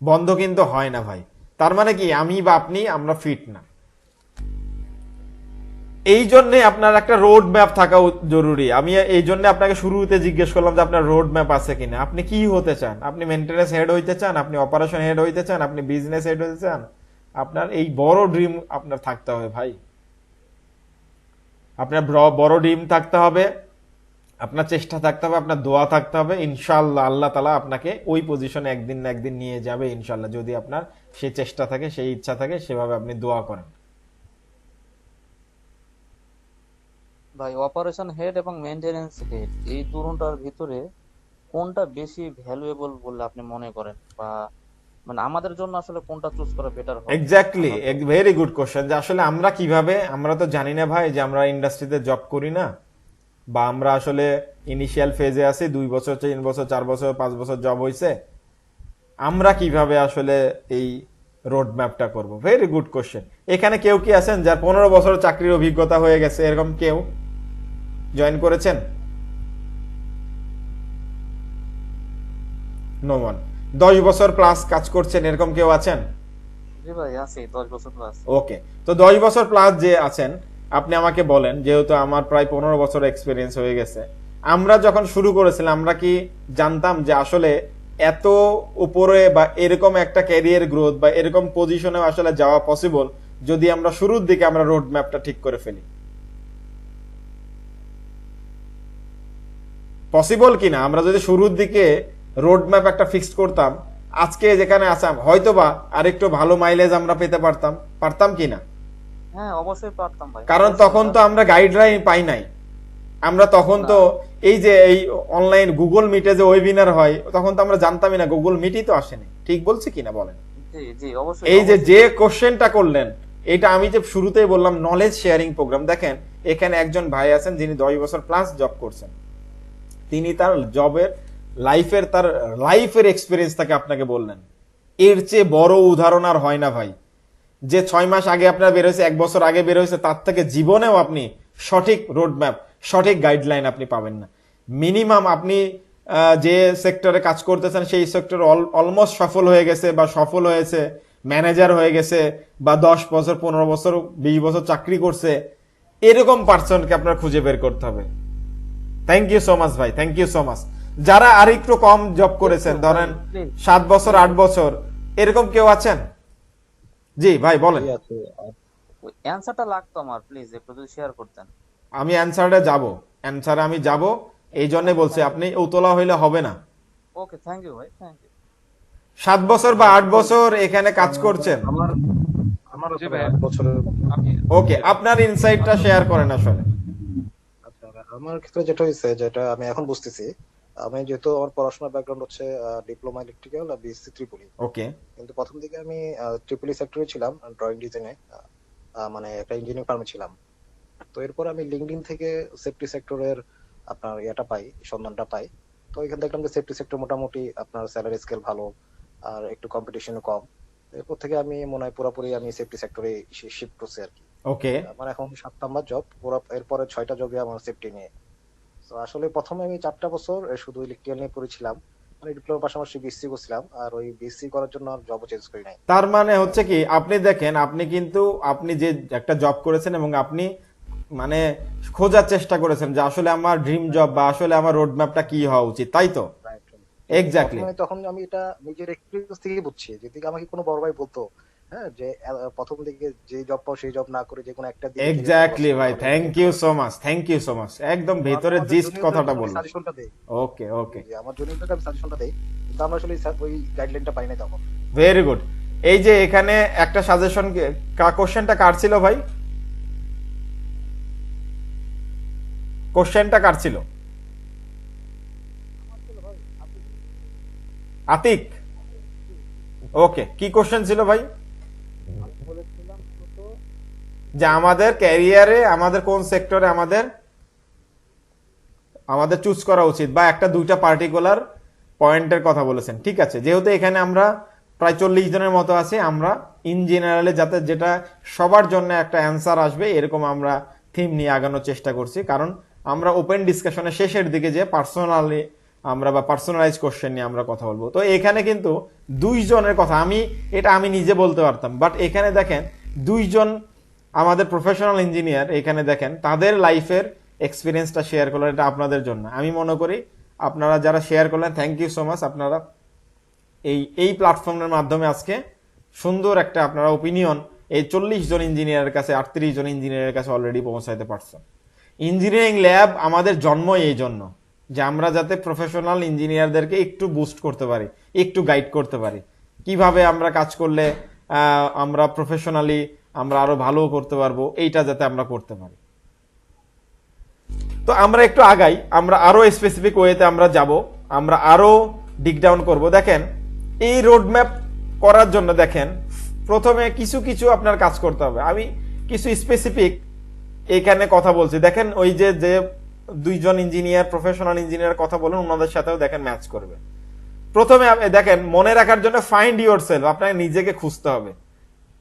বন্ধ কিন্তু হয় না ভাই। তার মানে কি আমি বা আপনি আমরা ফিট না। এই জন্য আপনার একটা রোড ম্যাপ থাকা জরুরি। আমি এই জন্য আপনাকে শুরুতে জিজ্ঞেস করলাম যে আপনার রোড ম্যাপ আছে কিনা। আপনি কি হতে চান? আপনি মেইনটেনেন্স হেড হইতে চান, আপনি অপারেশন হেড হইতে চান, আপনি বিজনেস হেড হইতে চান? আপনার এই বড় ড্রিম আপনার থাকতে হবে ভাই। আপনার বড় ড্রিম থাকতে হবে, আপনার চেষ্টা থাকতে হবে, আপনার দোয়া থাকতে হবে। ইনশাআল্লাহ আল্লাহ তাআলা আপনাকে ওই পজিশনে একদিন না একদিন নিয়ে যাবে ইনশাআল্লাহ, যদি আপনার সেই চেষ্টা থাকে, সেই ইচ্ছা থাকে, সেভাবে আপনি দোয়া করেন। ভাই, অপারেশন হেড এবং মেইনটেনেন্স হেড, এই দুটোটার ভিতরে কোনটা বেশি ভ্যালুয়েবল বলে আপনি মনে করেন, বা মানে আমাদের জন্য আসলে কোনটা চুজ করা বেটার হবে? Exactly, very good question. যে আসলে আমরা কিভাবে, আমরা তো জানি না ভাই, যে আমরা ইন্ডাস্ট্রিতে জব করি না, বা আমরা আসলে ইনিশিয়াল ফেজে আছি, 2 বছর 3 বছর 4 বছর 5 বছর জব হয়েছে, আমরা কিভাবে আসলে এই রোড ম্যাপটা করব? Very good question. এখানে কেউ কি আছেন যার 15 বছর চাকরির অভিজ্ঞতা হয়ে গেছে, এরকম কেউ জয়েন করেছেন? No one. 10 বছর প্লাস কাজ করছেন, এরকম কেউ আছেন? জি ভাই, আছে 10 বছর প্লাস। ওকে, তো 10 বছর প্লাস যে আছেন, আপনি আমাকে বলেন, যেহেতু আমার প্রায় 15 বছর এক্সপিরিয়েন্স হয়ে গেছে, আমরা যখন শুরু করেছিলাম আমরা কি জানতাম যে আসলে এত উপরে বা এরকম একটা ক্যারিয়ার গ্রোথ বা এরকম পজিশনে আসলে যাওয়া পসিবল, যদি আমরা শুরুর দিকে আমরা রোড ম্যাপটা ঠিক করে ফেলি? পসিবল কিনা? আমরা যদি শুরুর দিকে রোড ম্যাপ একটা ফিক্সড করতাম, আজকে যেখানে আসাম হয়তোবা আরেকটু ভালো মাইলেজ আমরা পেতে পারতাম কিনা? হ্যাঁ, অবশ্যই পারতাম ভাই। কারণ তখন তো আমরা গাইডলাইন পাই নাই। আমরা তখন তো এই যে এই অনলাইন গুগল মিটে যে ওয়েবিনার হয়, তখন তো আমরা জানতামই না, গুগল মিটই তো আসেনি। ঠিক বলছি কিনা বলেন? জি জি, অবশ্যই। এই যে কোশ্চেনটা করলেন, এটা আমি যে শুরুতেই বললাম নলেজ শেয়ারিং প্রোগ্রাম। দেখেন এখানে একজন ভাই আছেন যিনি 10 বছর প্লাস জব করছেন, তিনি তার জবের তার লাইফের এক্সপিরিয়েন্স তাকে আপনাকে বললেন। এর চেয়ে বড় উদাহরণ আর হয় না ভাই। যে 6 মাস আগে আপনার বের হয়েছে, 1 বছর আগে বের হয়েছে, তার থেকে জীবনেও আপনি সঠিক রোড ম্যাপ, সঠিক গাইডলাইন আপনি পাবেন না। মিনিমাম আপনি যে সেক্টরে কাজ করতেছেন সেই সেক্টর অলমোস্ট সফল হয়ে গেছে বা সফল হয়েছে, ম্যানেজার হয়ে গেছে, বা 10 বছর 15 বছর 20 বছর চাকরি করছে, এরকম পার্সনকে আপনার খুঁজে বের করতে হবে। থ্যাংক ইউ সো মাচ ভাই, থ্যাংক ইউ সো মাচ। যারা আর একটু কম জব করেছেন, ধরেন 7 বছর 8 বছর, এরকম কেউ আছেন? জি ভাই বলেন। ওই অ্যানসারটা লাগতো আমার, প্লিজ একটু যদি শেয়ার করতেন। আমি অ্যানসারে আমি যাব, এই জন্য বলছি আপনি উতলা হইলে হবে না। ওকে, থ্যাংক ইউ ভাই, থ্যাংক ইউ। 7 বছর বা 8 বছর এখানে কাজ করছেন। আমার জি ভাই, বছরের আমি ওকে, আপনার ইনসাইটটা শেয়ার করেন আসলে। আচ্ছা, আমার ক্ষেত্রে যেটা হয়েছে, যেটা আমি এখন বুঝতেছি, আমি যেহেতু আমার পড়াশোনার ব্যাকগ্রাউন্ড হচ্ছে ডিপ্লোমা ইলেকট্রিক্যাল আর বিএসসি ট্রিপলি, ওকে, কিন্তু প্রথম দিকে আমি ট্রিপলি সেক্টরে ছিলাম, ড্রয়িং ডিজাইনে, মানে একটা ইঞ্জিনিয়ারিং ফার্মে ছিলাম। তো এরপর আমি লিঙ্কডইন থেকে সেফটি সেক্টরের আপনার ইয়েটা পাই, সন্ধানটা পাই। তো এখানে দেখলাম যে সেফটি সেক্টর মোটামুটি আপনার স্যালারি স্কেল ভালো, আর একটু কম্পিটিশন কম। এরপর থেকে আমি মনে হয় পুরোপুরি আমি সেফটি সেক্টরে শিফট করছি আর কি। ওকে। আমার এখন 7 নাম্বার জব, পুরো এরপরে 6টা জবে আমার সেফটি নিয়ে। তো আসলে প্রথমে আমি 4টা বছর শুধু ইলেকট্রিক্যাল নিয়ে পড়েছিলাম, মানে ডিপ্লোমার পাশাপাশি বিএসসি করছিলাম, আর ওই বিএসসি করার জন্য আর জবও চেঞ্জ করি নাই। তার মানে হচ্ছে কি, আপনি দেখেন, আপনি কিন্তু আপনি যে একটা জব করেছেন এবং আপনি মানে খোঁজার চেষ্টা করেছেন যে আসলে আমার ড্রিম জব বা আসলে আমার রোড ম্যাপটা কি হওয়া উচিত, তাই তো? রাইট। এক্স্যাক্টলি। তখন আমি এটা নিজের এক্সপেরিয়েন্স থেকে বুঝছি, যদি আমাকে কোনো বড় ভাই বলতো হ্যাঁ যে প্রথম দিকে যে জব পাও সেই জব না করে যে কোনো একটা দিকে এক্স্যাক্টলি ভাই, thank you so much, thank you so much, একদম ভেতরে জিস্ট কথাটা বললেন। সাজেশনটা দেই, ওকে ওকে, যে আমার জুনিয়রদেরকে আমি সাজেশনটা দেই, কিন্তু আমরা আসলে ওই গাইডলাইনটা পাই না তখন। Very good. এই যে এখানে একটা সাজেশন, কোশ্চেনটা কার ছিল ভাই? কোশ্চেনটা কার ছিল? আতিক। ওকে, কি কোশ্চেন ছিল ভাই? যে আমাদের ক্যারিয়ারে আমাদের কোন সেক্টরে আমাদের আমাদের চুজ করা উচিত, বা একটা দুইটা পার্টিকুলার পয়েন্টের কথা বলেছেন। ঠিক আছে, যেহেতু এখানে আমরা প্রায় 40 জনের মতো আছি, আমরা ইন জেনারেলে যাতে যেটা সবার জন্য একটা অ্যান্সার আসবে এরকম আমরা থিম নিয়ে আগানোর চেষ্টা করছি, কারণ আমরা ওপেন ডিসকাশনের শেষের দিকে যে পার্সোনালি আমরা বা পার্সোনালাইজ কোশ্চেন নিয়ে আমরা কথা বলবো। তো এখানে কিন্তু 2 জনের কথা আমি নিজে বলতে পারতাম, বাট এখানে দেখেন 2 জন আমাদের প্রফেশনাল ইঞ্জিনিয়ার এখানে দেখেন তাদের লাইফের এক্সপিরিয়েন্সটা শেয়ার করলেন। এটা আপনাদের জন্য, আমি মনে করি আপনারা যারা শেয়ার করলেন, থ্যাংক ইউ সো মাচ। আপনারা এই প্ল্যাটফর্মের মাধ্যমে আজকে সুন্দর একটা আপনারা ওপিনিয়ন এই 40 জন ইঞ্জিনিয়ারের কাছে, 38 জন ইঞ্জিনিয়ারের কাছে অলরেডি পৌঁছাইতে পারছেন। ইঞ্জিনিয়ারিং ল্যাব আমাদের জন্ম এই জন্য যে আমরা যাতে প্রফেশনাল ইঞ্জিনিয়ারদেরকে একটু বুস্ট করতে পারি, একটু গাইড করতে পারি, কিভাবে আমরা কাজ করলে আমরা প্রফেশনালি আমরা আরো ভালো করতে পারবো, এইটা যাতে আমরা করতে পারি। তো আমরা একটু আগাই, আমরা আরো স্পেসিফিক ওয়েতে আমরা যাব, আমরা আরো ডিগ ডাউন করব। দেখেন, এই রোড ম্যাপ করার জন্য দেখেন প্রথমে কিছু কিছু আপনার কাজ করতে হবে। আমি কিছু স্পেসিফিক এখানে কথা বলছি, দেখেন ওই যে 2 জন ইঞ্জিনিয়ার প্রফেশনাল ইঞ্জিনিয়ার কথা বলেন, ওনাদের সাথেও দেখেন ম্যাচ করবে। প্রথমে দেখেন, মনে রাখার জন্য ফাইন্ড ইউর সেলফ, আপনাকে নিজেকে খুঁজতে হবে।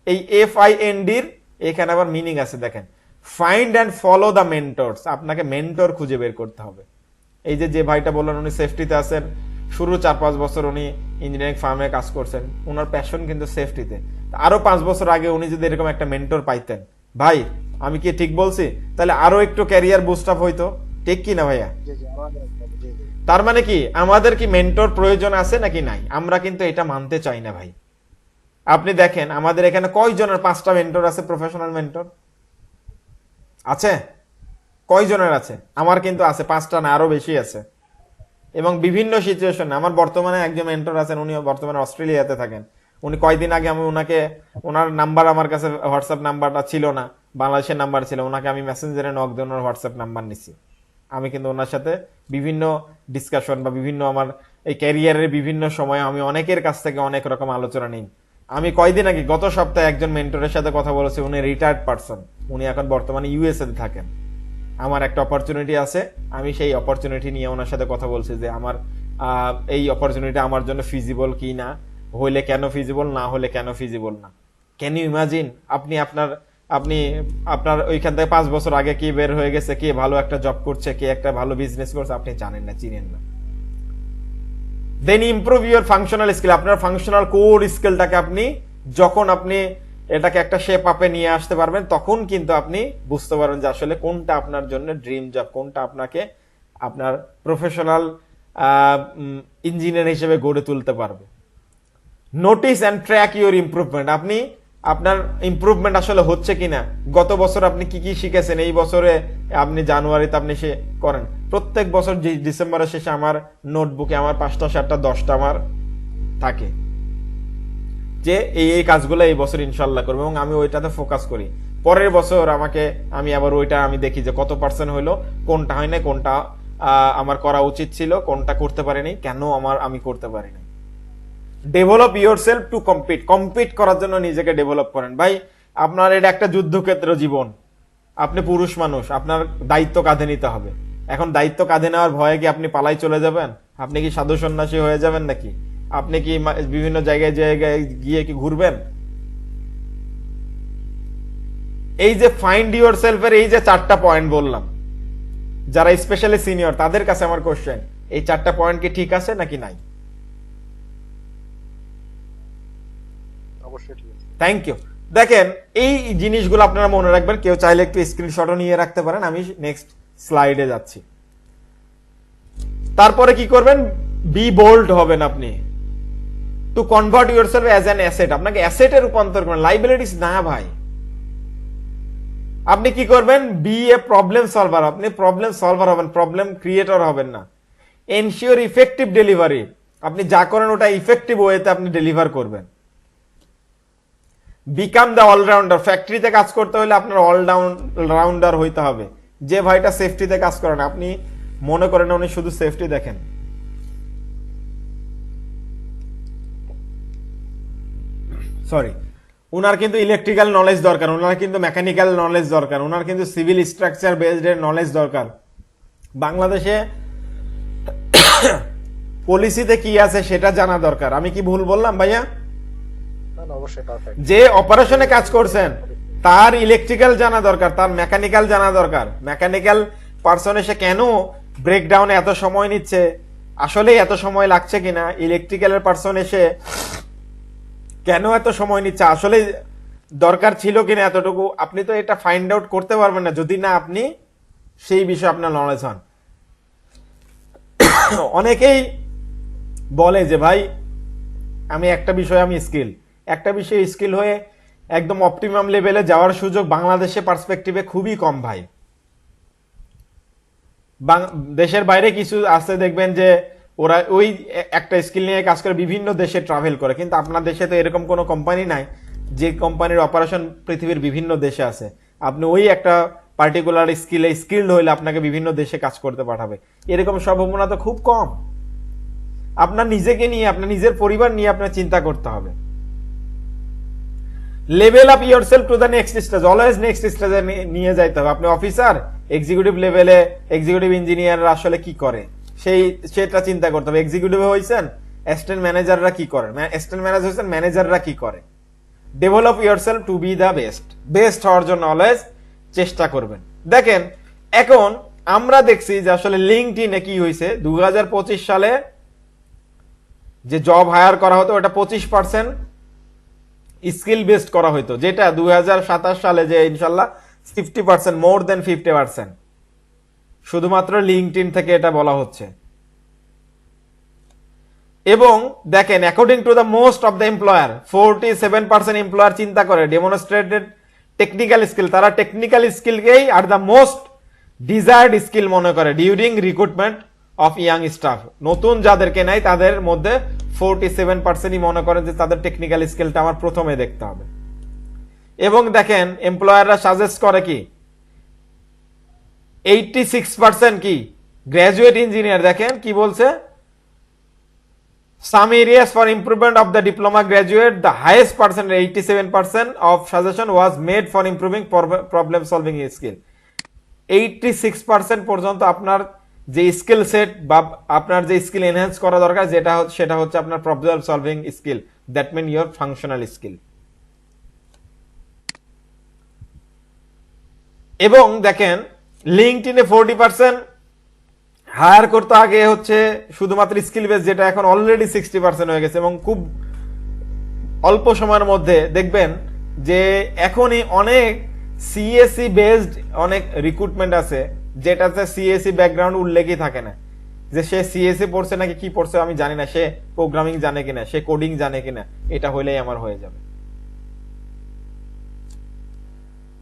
এই FIND এর এখানে আবার মিনিং আছে, দেখেন find and follow the mentors, আপনাকে মেন্টর খুঁজে বের করতে হবে। এই যে ভাইটা বললেন উনি সেফটিতে আছেন, শুরু 4-5 বছর উনি ইঞ্জিনিয়ারিং ফার্মে কাজ করছেন, ওনার প্যাশন কিন্তু সেফটিতে। আরো 5 বছর আগে উনি যদি এরকম একটা মেন্টর পাইতেন, ভাই আমি কি ঠিক বলছি? তাহলে আরো একটু ক্যারিয়ার বুস্ট আপ হইতো, ঠিক কি না ভাইয়া? তার মানে কি আমাদের কি মেন্টর প্রয়োজন আছে নাকি নাই? আমরা কিন্তু এটা মানতে চাই না ভাই। আপনি দেখেন আমাদের এখানে কয়জনের 5টা মেন্টর আছে, প্রফেশনাল মেন্টর আছে? কয়জনের আছে? আমার কিন্তু আছে, 5টা না আরো বেশি আছে, এবং বিভিন্ন সিচুয়েশনে। আমার বর্তমানে একজন মেন্টর আছেন, উনি বর্তমানে অস্ট্রেলিয়াতে থাকেন। উনি কয়দিন আগে আমি ওনার নাম্বার আমার কাছে হোয়াটসঅ্যাপ নাম্বারটা ছিল না, বাংলাদেশের নাম্বার ছিল, ওনাকে আমি মেসেঞ্জারে নক দিয়ে ওনার হোয়াটসঅ্যাপ নাম্বার নিছি। আমি কিন্তু ওনার সাথে বিভিন্ন ডিসকাশন বা বিভিন্ন আমার এই ক্যারিয়ারের বিভিন্ন সময় আমি অনেকের কাছ থেকে অনেক রকম আলোচনা নিই। আমি কয়দিন আগে গত সপ্তাহে একজন মেন্টরের সাথে কথা বলেছি, উনি রিটায়ার্ড পারসন, উনি এখন বর্তমানে USA তে থাকেন। আমার একটা অপরচুনিটি আছে, আমি সেই অপরচুনিটি নিয়ে ওনার সাথে কথা বলছি যে আমার এই অপরচুনিটি আমার জন্য ফিজিবল কি না, হইলে কেন ফিজিবল, না হলে কেন ফিজিবল না। ক্যান ইউ ইমাজিন আপনি আপনার ওইখান থেকে 5 বছর আগে কে বের হয়ে গেছে, কে ভালো একটা জব করছে, কে একটা ভালো বিজনেস করছে, আপনি জানেন না, চিনেন না। দেন ইমপ্রুভ ইউর ফাংশনাল স্কিল, আপনার ফাংশনাল কোর স্কিলটাকে আপনি যখন আপনি এটাকে একটা শেপ আপে নিয়ে আসতে পারবেন, তখন কিন্তু আপনি বুঝতে পারবেন যে আসলে কোনটা আপনার জন্য ড্রিম জব, কোনটা আপনাকে আপনার প্রফেশনাল ইঞ্জিনিয়ার হিসেবে গড়ে তুলতে পারবে। Notice and track your improvement, আপনি আপনার ইমপ্রুভমেন্ট আসলে হচ্ছে কিনা, গত বছর আপনি কি কি শিখেছেন, এই বছরে আপনি জানুয়ারিতে আপনি সে করেন। প্রত্যেক বছর ডিসেম্বরের শেষে আমার নোটবুকে আমার 5টা 7টা 10টা আমার থাকে যে এই কাজগুলো এই বছর ইনশাল্লাহ করবো, এবং আমি ওইটাতে ফোকাস করি। পরের বছর আমি আবার ওইটা আমি দেখি যে কত পার্সেন্ট হইলো, কোনটা হয় না, কোনটা আমার করা উচিত ছিল, কোনটা করতে পারিনি, কেন আমি করতে পারিনি। Develop your self to compete করার জন্য নিজেকে ডেভেলপ করেন। ভাই আপনার এটা একটা যুদ্ধক্ষেত্র জীবন, আপনি পুরুষ মানুষ, আপনার দায়িত্ব কাঁধে নিতে হবে। এখন দায়িত্ব কাঁধে নেওয়ার ভয়ে কি আপনি পালাই চলে যাবেন? আপনি কি সাধু সন্ন্যাসী হয়ে যাবেন নাকি? আপনি কি বিভিন্ন জায়গায় জায়গায় গিয়ে কি ঘুরবেন? এই যে ফাইন্ড ইউর সেলফের এই যে 4টা পয়েন্ট বললাম, যারা স্পেশালি সিনিয়র তাদের কাছে আমার কোশ্চেন, এই 4টা পয়েন্ট কি ঠিক আছে নাকি নাই? অবশ্যই ঠিক আছে। Thank you. দেখেন এই জিনিসগুলো আপনারা মনে রাখবেন, কেউ চাইলে একটু স্ক্রিনশটও নিয়ে রাখতে পারেন। আমি নেক্সট স্লাইডে যাচ্ছি। তারপরে কি করবেন? বি বোল্ড হবেন আপনি, to convert yourself as an asset. আপনাকে অ্যাসেটে রূপান্তর করবেন, লাইবিলিটিস না ভাই। আপনি কি করবেন? Be a problem solver. আপনি প্রবলেম সলভার হবেন, প্রবলেম ক্রিয়েটর হবেন না। Ensure effective delivery. আপনি যা করেন ওটা ইফেক্টিভ ওয়েতে আপনি ডেলিভার করবেন। Become the allrounder. ফ্যাক্টরিতে কাজ করতে হলে আপনার অলরাউন্ডার হইতে হবে। যে ভাইটা সেফটিতে কাজ করেন, আপনি মনে করেন উনি শুধু সেফটি দেখেন, সরি, উনার কিন্তু ইলেকট্রিক্যাল নলেজ দরকার, উনার কিন্তু মেকানিক্যাল নলেজ দরকার, উনার কিন্তু সিভিল স্ট্রাকচার বেসড এর নলেজ দরকার। বাংলাদেশে পলিসিতে কি আছে সেটা জানা দরকার। আমি কি ভুল বললাম ভাইয়া? না না, অবশ্যই পারফেক্ট। যে অপারেশনে কাজ করছেন তার ইলেকট্রিক্যাল জানা দরকার, তার মেকানিক্যাল জানা দরকার। মেকানিক্যাল পার্সন এসে কেন ব্রেকডাউনে এত সময় নিচ্ছে, আসলে এত সময় লাগছে কিনা, ইলেকট্রিক্যালের পার্সন এসে কেন এত সময় নিচ্ছে, আসলে দরকার ছিল কিনা এতটুকু, আপনি তো এটা ফাইন্ড আউট করতে পারবেন না যদি না আপনি সেই বিষয়ে আপনার নলেজ হন। অনেকেই বলে যে ভাই আমি একটা বিষয়ে আমি স্কিল, একটা বিষয়ে স্কিল হয়ে একদম অপটিমাম লেভেলে যাওয়ার সুযোগ বাংলাদেশে পার্সপেক্টিভে খুবই কম ভাই। দেশের বাইরে কিছু আছে দেখবেন যে ওরা ওই একটা স্কিল নিয়ে কাজ করে বিভিন্ন দেশে ট্রাভেল করে, কিন্তু আপনার দেশে তো এরকম কোনো কোম্পানি নাই যে কোম্পানির অপারেশন পৃথিবীর বিভিন্ন দেশে আছে। আপনি ওই একটা পার্টিকুলার স্কিলে স্কিলড হইলে আপনাকে বিভিন্ন দেশে কাজ করতে পাঠাবে, এরকম সম্ভাবনা তো খুব কম। আপনার নিজেকে নিয়ে, আপনার নিজের পরিবার নিয়ে আপনার চিন্তা করতে হবে। Level up yourself to the next stage, always next স্টেজে নিয়ে যাইতে হবে। আপনি অফিসার, এক্সিকিউটিভ লেভেলে এক্সিকিউটিভ ইঞ্জিনিয়াররা আসলে কি করে সেটা চিন্তা করতে হবে। এক্সিকিউটিভ হয়েছেন, অ্যাসিস্ট্যান্ট ম্যানেজাররা কি করে, অ্যাসিস্ট্যান্ট ম্যানেজার হয়েছেন, ম্যানেজাররা কি করে। Develop yourself to be the best, best হওয়ার জন্য অলওয়েজ চেষ্টা করবেন। দেখেন এখন আমরা দেখছি যে আসলে লিঙ্কডইনে কি হয়েছে, 2025 সালে যে জব হায়ার করা হতো ওটা 25% স্কিল বেসড করা হতো, যেটা 2027 সালে যে ইনশাল্লাহ 50%, মোর দেন 50%। শুধুমাত্র লিঙ্কডইন থেকে এটা বলা হচ্ছে। এবং দেখেন according to the most of the employer, 47% employer চিন্তা করে ডেমনস্ট্রেটেড টেকনিক্যাল স্কিল, তারা টেকনিক্যাল স্কিলকেই আর দ্য মোস্ট ডিজায়ার্ড স্কিল মনে করে during recruitment of young staff. নতুন যাদেরকে নাই তাদের মধ্যে 47%ই মনে করেন যে তাদের টেকনিক্যাল স্কিলটা আমার প্রথমে দেখতে হবে। এবং দেখেন এমপ্লয়াররা সাজেস্ট করে কি, 86% কি গ্রাজুয়েট ইঞ্জিনিয়ার। দেখেন কি বলছে, some areas for improvement of the diploma graduate, the highest percent 87% of suggestion was made for improving problem solving skill। 86% পর্যন্ত আপনার যে স্কিল সেট বা আপনার যে স্কিল এনহ্যান্স করা দরকার সেটা হচ্ছে আপনার problem solving skill, that mean your functional skill. এবং দেখেন লিঙ্কডইনে 40% হায়ার করতে আগে হচ্ছে শুধুমাত্র স্কিল বেস, যেটা এখন অলরেডি 60% হয়ে গেছে। এবং খুব অল্প সময়ের মধ্যে দেখবেন যে এখনই অনেক সিএসসি বেসড অনেক রিক্রুটমেন্ট আছে যেটাতে সিএসসি ব্যাকগ্রাউন্ড উল্লেখই থাকে না, যে সে সিএসসি পড়ছে নাকি কি পড়ছে আমি জানি না, সে প্রোগ্রামিং জানে কিনা, সে কোডিং জানে কিনা, এটা হইলেই আমার হয়ে যাবে।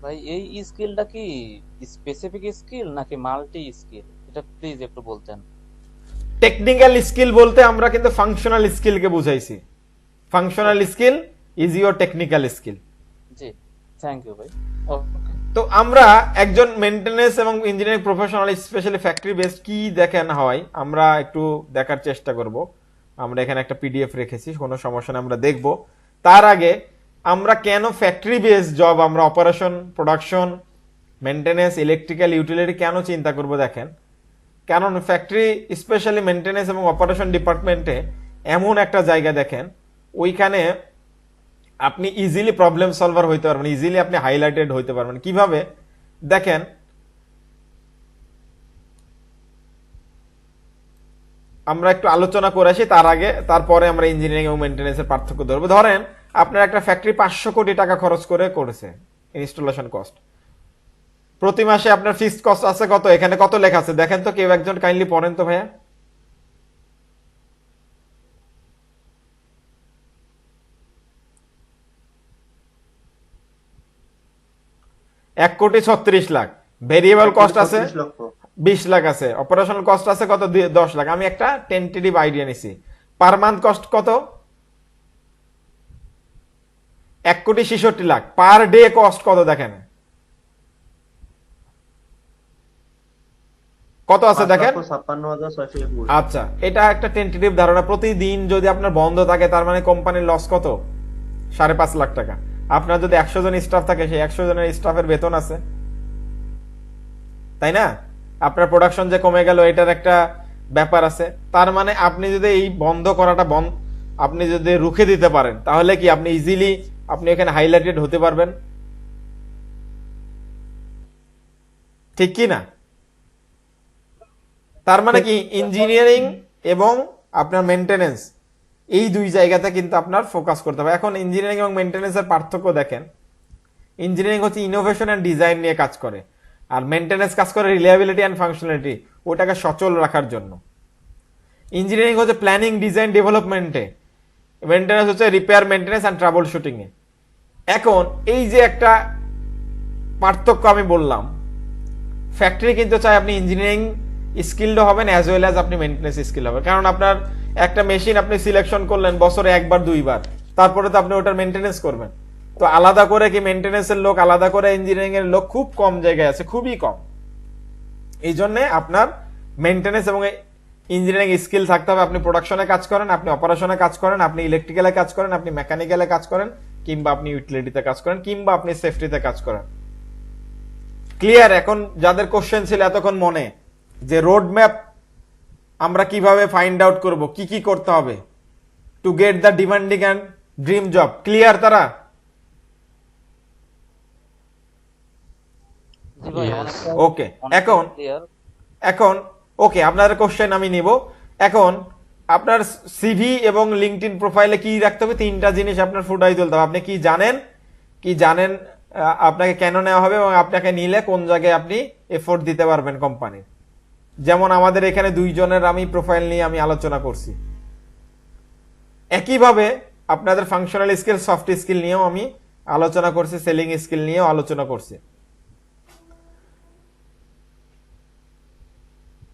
ভাই এই স্কিলটা কি স্পেসিফিক স্কিল নাকি মাল্টি স্কিল, এটা প্লিজ একটু বলতেন। টেকনিক্যাল স্কিল বলতে আমরা কিন্তু ফাংশনাল স্কিলকে বুঝাইছি। Functional skill is your technical skill. জি, থ্যাংক ইউ ভাই। ওকে, তো আমরা একজন মেইনটেনেন্স এবং engineering professional specially factory based কি দেখেন হয় আমরা একটু দেখার চেষ্টা করব। আমরা এখানে একটা পিডিএফ রেখেছি, কোনো সমস্যা নেই, আমরা দেখব। তার আগে আমরা কেন ফ্যাক্টরি বেসড জব, আমরা operation, production, maintenance, electrical, utility কেন চিন্তা করব দেখেন। কারণ ফ্যাক্টরি স্পেশালি মেইনটেনেন্স এবং অপারেশন ডিপার্টমেন্টে এমন একটা জায়গা দেখেন ওইখানে আপনি ইজিলি প্রবলেম সলভার হইতে পারবেন, ইজিলি আপনি হাইলাইটেড হইতে পারবেন। কিভাবে দেখেন, আমরা একটু আলোচনা করে আসি তার আগে, তারপরে আমরা ইঞ্জিনিয়ারিং এবং মেইনটেনেন্সের পার্থক্য ধরবো। ধরেন আপনার একটা ফ্যাক্টরি 500 কোটি টাকা খরচ করে করেছে ইনস্টলেশন কস্ট, প্রতি মাসে আপনার ফিক্সড কস্ট আছে কত, এখানে কত লেখা আছে দেখেন তো, কেউ একজন কাইন্ডলি পড়েন তো ভাইয়া। 1,36,00,000। ভেরিয়েবল কস্ট আছে 20 লাখ আছে, অপারেশনাল কস্ট আছে কত 10 লাখ। আমি একটা টেন্টেটিভ আইডিয়া নিছি। পার মান্থ কস্ট কত, 1,66,00,000। পার ডে কস্ট কত দেখেন, কত আছে দেখেন। আচ্ছা, এটা একটা টেন্টেটিভ ধারণা। প্রতিদিন যদি আপনার বন্ধ থাকে তার মানে কোম্পানির লস কত, 5.5 লাখ টাকা। আপনার যদি 100 জন স্টাফ থাকে, সেই 100 জনের স্টাফের বেতন আছে, তাই না? আপনার প্রোডাকশন যে কমে গেল এটার একটা ব্যাপার আছে। তার মানে আপনি যদি এই বন্ধ করাটা আপনি যদি রুখে দিতে পারেন তাহলে কি আপনি ইজিলি আপনি এখানে হাইলাইটেড হতে পারবেন, ঠিক কি না? তার মানে কি ইঞ্জিনিয়ারিং এবং আপনার মেইনটেনেন্স এই দুই জায়গাতে কিন্তু আপনার ফোকাস করতে হবে। এখন ইঞ্জিনিয়ারিং এবং মেইনটেনেন্সের পার্থক্য দেখেন। ইঞ্জিনিয়ারিং হচ্ছে ইনোভেশন এন্ড ডিজাইন নিয়ে কাজ করে, আর মেইনটেনেন্স কাজ করে রিলায়েবিলিটি এন্ড ফাংশনালিটি, ওটাকে সচল রাখার জন্য। ইঞ্জিনিয়ারিং হচ্ছে প্ল্যানিং ডিজাইন ডেভেলপমেন্টে, মেইনটেনেন্স হচ্ছে repair maintenance and troubleshooting এ। এখন এই যে একটা পার্থক্য আমি বললাম, ফ্যাক্টরি কিন্তু চাই আপনি ইঞ্জিনিয়ারিং স্কিলড হবেন অ্যাজ ওয়েল অ্যাজ আপনি মেইনটেনেন্স স্কিল হবেন। কারণ আপনার একটা মেশিন আপনি সিলেকশন করলেন বছরে একবার দুইবার, তারপরে তো আপনি ওটার মেইনটেনেন্স করবেন। তো আলাদা করে কি মেইনটেনেন্সের লোক, আলাদা করে ইঞ্জিনিয়ারিং এর লোক খুব কম জায়গায় আছে, খুবই কম। এই জন্য আপনার মেইনটেনেন্স এবং ইঞ্জিনিয়ারিং স্কিল থাকতে হবে। আপনি প্রোডাকশনে কাজ করেন, আপনি অপারেশনে কাজ করেন, আপনি ইলেকট্রিক্যালে কাজ করেন, আপনি মেকানিক্যালে কাজ করেন, কিংবা আপনি ইউটিলিটিতে কাজ করেন, কিংবা আপনি সেফটিতে কাজ করেন। ক্লিয়ার? এখন যাদের কোশ্চেন ছিল এতক্ষণ মনে যে রোড ম্যাপ আমরা কিভাবে ফাইন্ড আউট করব, কি কি করতে হবে to get the demanding and dream job, clear তারা? ওকে, এখন ওকে আপনার কোশ্চেন আমি নিব। এখন আপনার সিভি এবং লিঙ্কডইন প্রোফাইলে কি রাখতে হবে, 3টা জিনিস আপনার ফুটাই তুলতে হবে। আপনি কি জানেন আপনাকে কেন নেওয়া হবে এবং আপনাকে নিলে কোন জায়গায় আপনি এফোর্ট দিতে পারবেন কোম্পানির। যেমন আমাদের এখানে 2 জনের আমি প্রোফাইল নিয়ে আমি আলোচনা করছি। একইভাবে আপনাদের ফাংশনাল স্কিল, সফট স্কিল নিয়েও আমি আলোচনা করছি, সেলিং স্কিল নিয়েও আলোচনা করছি।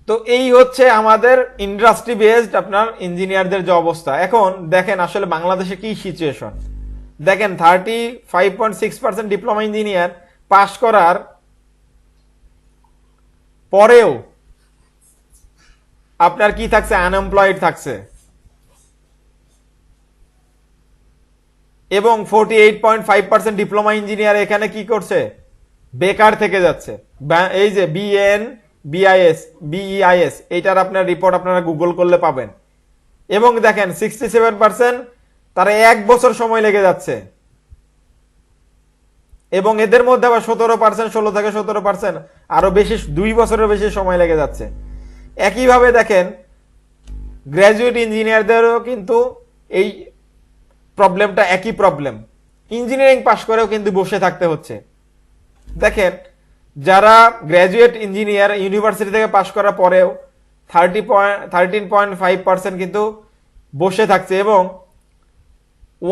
তো এই হচ্ছে আমাদের ইন্ডাস্ট্রি বেসড আপনার ইঞ্জিনিয়ারদের যে অবস্থা। এখন দেখেন আসলে বাংলাদেশে কি সিচুয়েশন দেখেন। 35.6% ডিপ্লোমা ইঞ্জিনিয়ার পাশ করার পরেও আপনার কি থাকছে, আনএমপ্লয়েড থাকছে। এবং 48.5% ডিপ্লোমা ইঞ্জিনিয়ার এখানে কি করছে, বেকার থেকে যাচ্ছে। এই যে বিইআইএস এইটার আপনার রিপোর্ট আপনারা গুগল করলে পাবেন। এবং দেখেন 67% তারা 1 বছর সময় লেগে যাচ্ছে। এবং এদের মধ্যে আবার 17%, 16 থেকে 17% আরো বেশি, 2 বছরের বেশি সময় লেগে যাচ্ছে। একইভাবে দেখেন গ্র্যাজুয়েট ইঞ্জিনিয়ারদেরও কিন্তু এই প্রবলেমটা একই প্রবলেম। ইঞ্জিনিয়ারিং পাশ করেও কিন্তু বসে থাকতে হচ্ছে। দেখেন যারা গ্র্যাজুয়েট ইঞ্জিনিয়ার ইউনিভার্সিটি থেকে পাশ করার পরেও 13.5% কিন্তু বসে থাকছে। এবং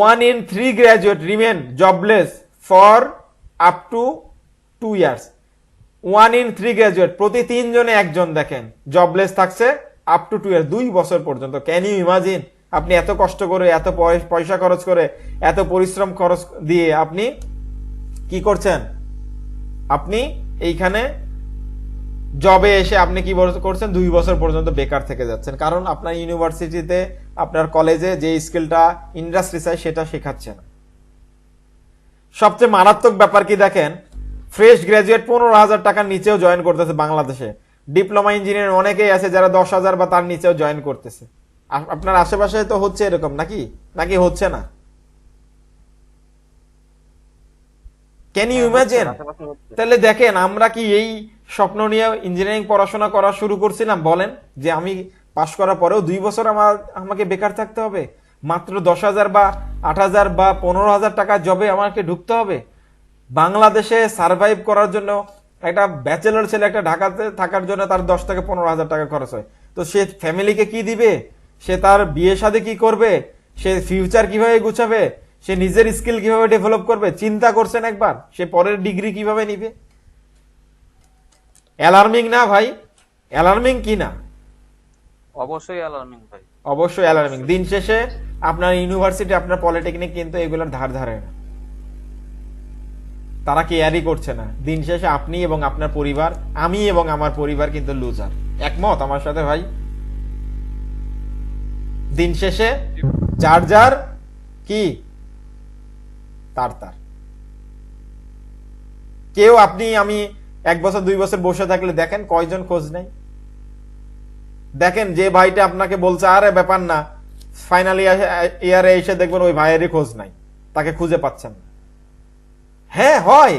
1 in 3 graduate remain jobless for up to 2 years। 1 in 3 graduate, প্রতি 3 জনে একজন দেখেন জবলেস থাকছে আপ টু 2 years, 2 বছর পর্যন্ত। Can you imagine? আপনি এত কষ্ট করে, এত পয়সা খরচ করে, এত পরিশ্রম খরচ দিয়ে আপনি কি করছেন, আপনি এইখানে জবে এসে আপনি কি করছেন, 2 বছর পর্যন্ত বেকার থেকে যাচ্ছেন। কারণ আপনার ইউনিভার্সিটিতে, আপনার কলেজে যে স্কিলটা ইন্ডাস্ট্রি চাই সেটা শেখাচ্ছে না। সবচেয়ে মারাত্মক ব্যাপার কি দেখেন, ফ্রেশ গ্র্যাজুয়েট 15,000 টাকার নিচেও জয়েন করতেছে বাংলাদেশে। ডিপ্লোমা ইঞ্জিনিয়ার অনেকেই আছে যারা 10,000 বা তার নিচেও জয়েন করতেছে। আপনার আশেপাশে তো হচ্ছে এরকম নাকি, নাকি হচ্ছে না? ক্যান ইউ হ্যাঁ, হচ্ছে, ইমাজিন? আশেপাশে হচ্ছে। তাহলে দেখেন আমরা কি এই স্বপ্ন নিয়ে ইঞ্জিনিয়ারিং পড়াশোনা করা শুরু করছিলাম? বলেন যে আমি পাশ করার পরেও 2 বছর আমাকে বেকার থাকতে হবে, মাত্র 10,000 বা 8,000 বা 15,000 টাকা জবে আমাকে ঢুকতে হবে? বাংলাদেশে সার্ভাইভ করার জন্য একটা ব্যাচেলর ছেলে একটা ঢাকাতে থাকার জন্য তার 10 থেকে 15,000 টাকা খরচ হয়। তো সে ফ্যামিলিকে কি দিবে? সে তার বিয়ে শাদী কি করবে? সে ফিউচার কিভাবে গুছাবে? সে নিজের স্কিল কিভাবে ডেভেলপ করবে? চিন্তা করছেন একবার? সে পরের ডিগ্রি কিভাবে নিবে? অ্যালার্মিং না ভাই? অ্যালার্মিং কি না? অবশ্যই অ্যালার্মিং ভাই। অবশ্যই অ্যালার্মিং। দিন শেষে আপনার ইউনিভার্সিটি, আপনার পলিটেকনিক কিন্তু এগুলোর ধার ধারে না, তারা কেয়ারই করছে না। দিন শেষে আপনি এবং আপনার পরিবার, আমি এবং আমার পরিবার কিন্তু লুজার। একমত আমার সাথে ভাই? দিন শেষে যার যার কি তার তার। কেউ আপনি আমি 1 বছর 2 বছর বসে থাকলে দেখেন কয়জন খোঁজ নেই। দেখেন যে ভাইটা আপনাকে বলছে আরে ব্যাপার না, ফাইনাল ইয়ারে এসে দেখবেন ওই ভাইয়েরই খোঁজ নাই, তাকে খুঁজে পাচ্ছেন না। হ্যাঁ হয়,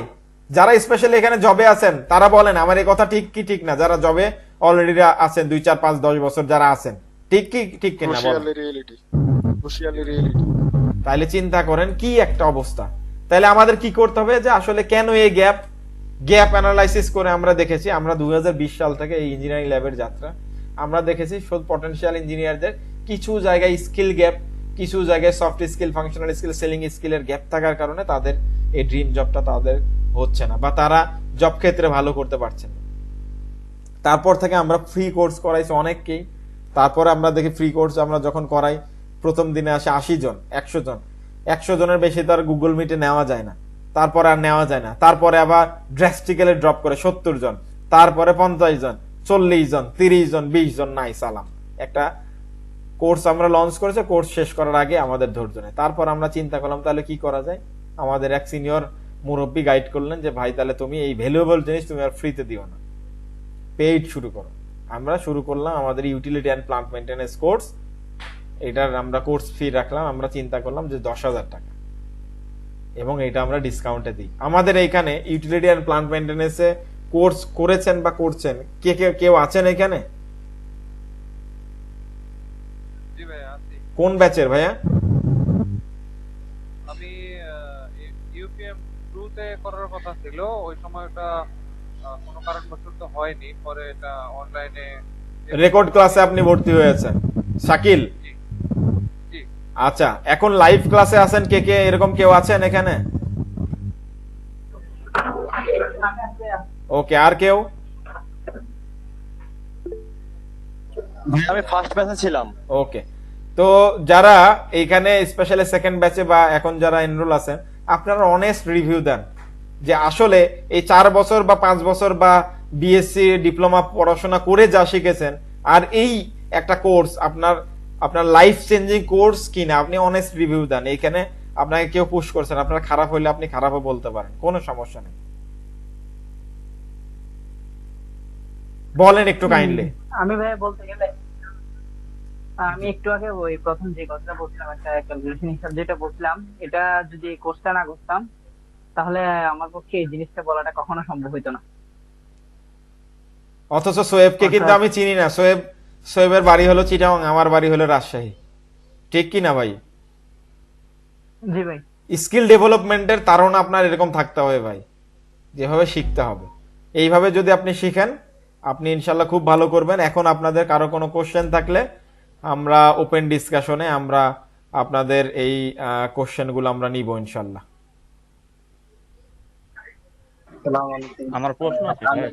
যারা স্পেশালি এখানে জবে আছেন তারা বলেন আমার এই কথা ঠিক কি ঠিক না? যারা জবে অলরেডি আছেন 2, 4, 5, 10 বছর যারা আছেন, ঠিক কি ঠিক কিনা বলেন? তাইলে চিন্তা করেন কি একটা অবস্থা। তাইলে আমাদের কি করতে হবে যে আসলে কেন এই গ্যাপ অ্যানালাইসিস করে আমরা দেখেছি, আমরা 2020 সাল থেকে এই ইঞ্জিনিয়ারিং ল্যাবের যাত্রা আমরা দেখেছি পটেনশিয়াল ইঞ্জিনিয়ারদের কিছু জায়গায় স্কিল গ্যাপ, কিছু জায়গায় soft skill, functional skill, selling স্কিলের গ্যাপ থাকার কারণে তাদের এই ড্রিম জবটা তাদের হচ্ছে না, বা তারা জব ক্ষেত্রে ভালো করতে পারছেন না। তারপর থেকে আমরা ফ্রি কোর্স করাইছি অনেককেই। তারপরে আমরা দেখি ফ্রি কোর্স আমরা যখন করাই প্রথম দিনে আসে 80 জন, 100 জন। 100 জনের বেশি তো আর গুগল মিটে নেওয়া যায় না, তারপরে আর নেওয়া যায় না। তারপরে আবার ড্রাস্টিক্যালি ড্রপ করে 70 জন, তারপরে 50 জন, 40 জন, 30 জন, 20 জন, নাই সালাম। একটা কোর্স আমরা লঞ্চ করেছে, কোর্স শেষ করার আগে আমাদের ধৈর্য নেই। তারপর আমরা চিন্তা করলাম তাহলে কি করা যায়। আমাদের এক সিনিয়র মুরব্বী গাইড করলেন যে ভাই তাহলে তুমি এই ভ্যালুয়েবল জিনিস তুমি আর ফ্রিতে দিও না, পেইড শুরু করো। আমরা শুরু করলাম আমাদের utility and plant maintenance course. এটার আমরা কোর্স ফি রাখলাম, আমরা চিন্তা করলাম যে 10,000 টাকা, এবং এটা আমরা ডিসকাউন্টে দিই। আমাদের এইখানে ইউটিলিটি অ্যান্ড প্লান্ট মেইনটেনেন্সে কোর্স করেছেন বা করছেন কেউ আছেন এখানে? জি ভাই আছি। কোন ব্যাচের ভাইয়া? আমি ইউপিএম 2 তে করার কথা ছিল, ওই সময়টা কোনো কারণবশত তো হয়নি, পরে এটা অনলাইনে। রেকর্ড ক্লাসে আপনি ভর্তি হয়েছেন শাকিল? জি জি। আচ্ছা, এখন লাইভ ক্লাসে আছেন কে কে? এরকম কেউ আছেন এখানে? ওকে, আর কেউ? আমি ফার্স্ট ব্যাচে ছিলাম। ওকে, তো যারা এইখানে স্পেশালি সেকেন্ড ব্যাচে বা এখন যারা এনরোল আছেন, আপনারা অনেস্ট রিভিউ দেন যে আসলে এই 4 বছর বা 5 বছর বা বিএসসি ডিপ্লোমা পড়াশোনা করে যা শিখেছেন, আর এই একটা কোর্স আপনার লাইফ চেঞ্জিং কোর্স কিনা, আপনি অনেস্ট রিভিউ দেন। এইখানে আপনাকে কেউ পুশ করছেন, আপনার খারাপ হইলে আপনি খারাপও বলতে পারেন, কোনো সমস্যা নেই। বলেন একটু কাইন্ডলি। আমি ভাই বলতে গেলে আমি একটু আগে ওই প্রথম যে কথাটা বলছিলাম, একটা ক্যালকুলেশন হিসাব যেটা বলছিলাম, এটা যদি এই কোর্সটা না করতাম তাহলে আমার পক্ষে এই জিনিসটা বলাটা কখনো সম্ভব হতো না। অথচ সোয়েবকে কিন্তু আমি চিনি না। সোয়েবের বাড়ি হলো চিটাগাং, আমার বাড়ি হলো রাজশাহী, ঠিক কি না ভাই? জি ভাই। স্কিল ডেভেলপমেন্টের ধারণা আপনার এরকম থাকতে হবে ভাই, যেভাবে শিখতে হবে এইভাবে যদি আপনি শিখেন আপনি ইনশাল্লাহ খুব ভালো করবেন। এখন আপনাদের কারো কোনো কোশ্চেন থাকলে আমরা ওপেন ডিসকাশনে আমরা আপনাদের এই কোশ্চেনগুলো আমরা নিব ইনশাল্লাহ। আমার প্রশ্ন আছে ভাই।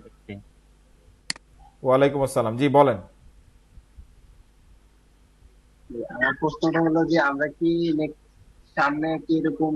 ওয়ালাইকুম আসসালাম, জি বলেন। আমার প্রশ্নটা হলো যে আমরা কি সামনে কি এরকম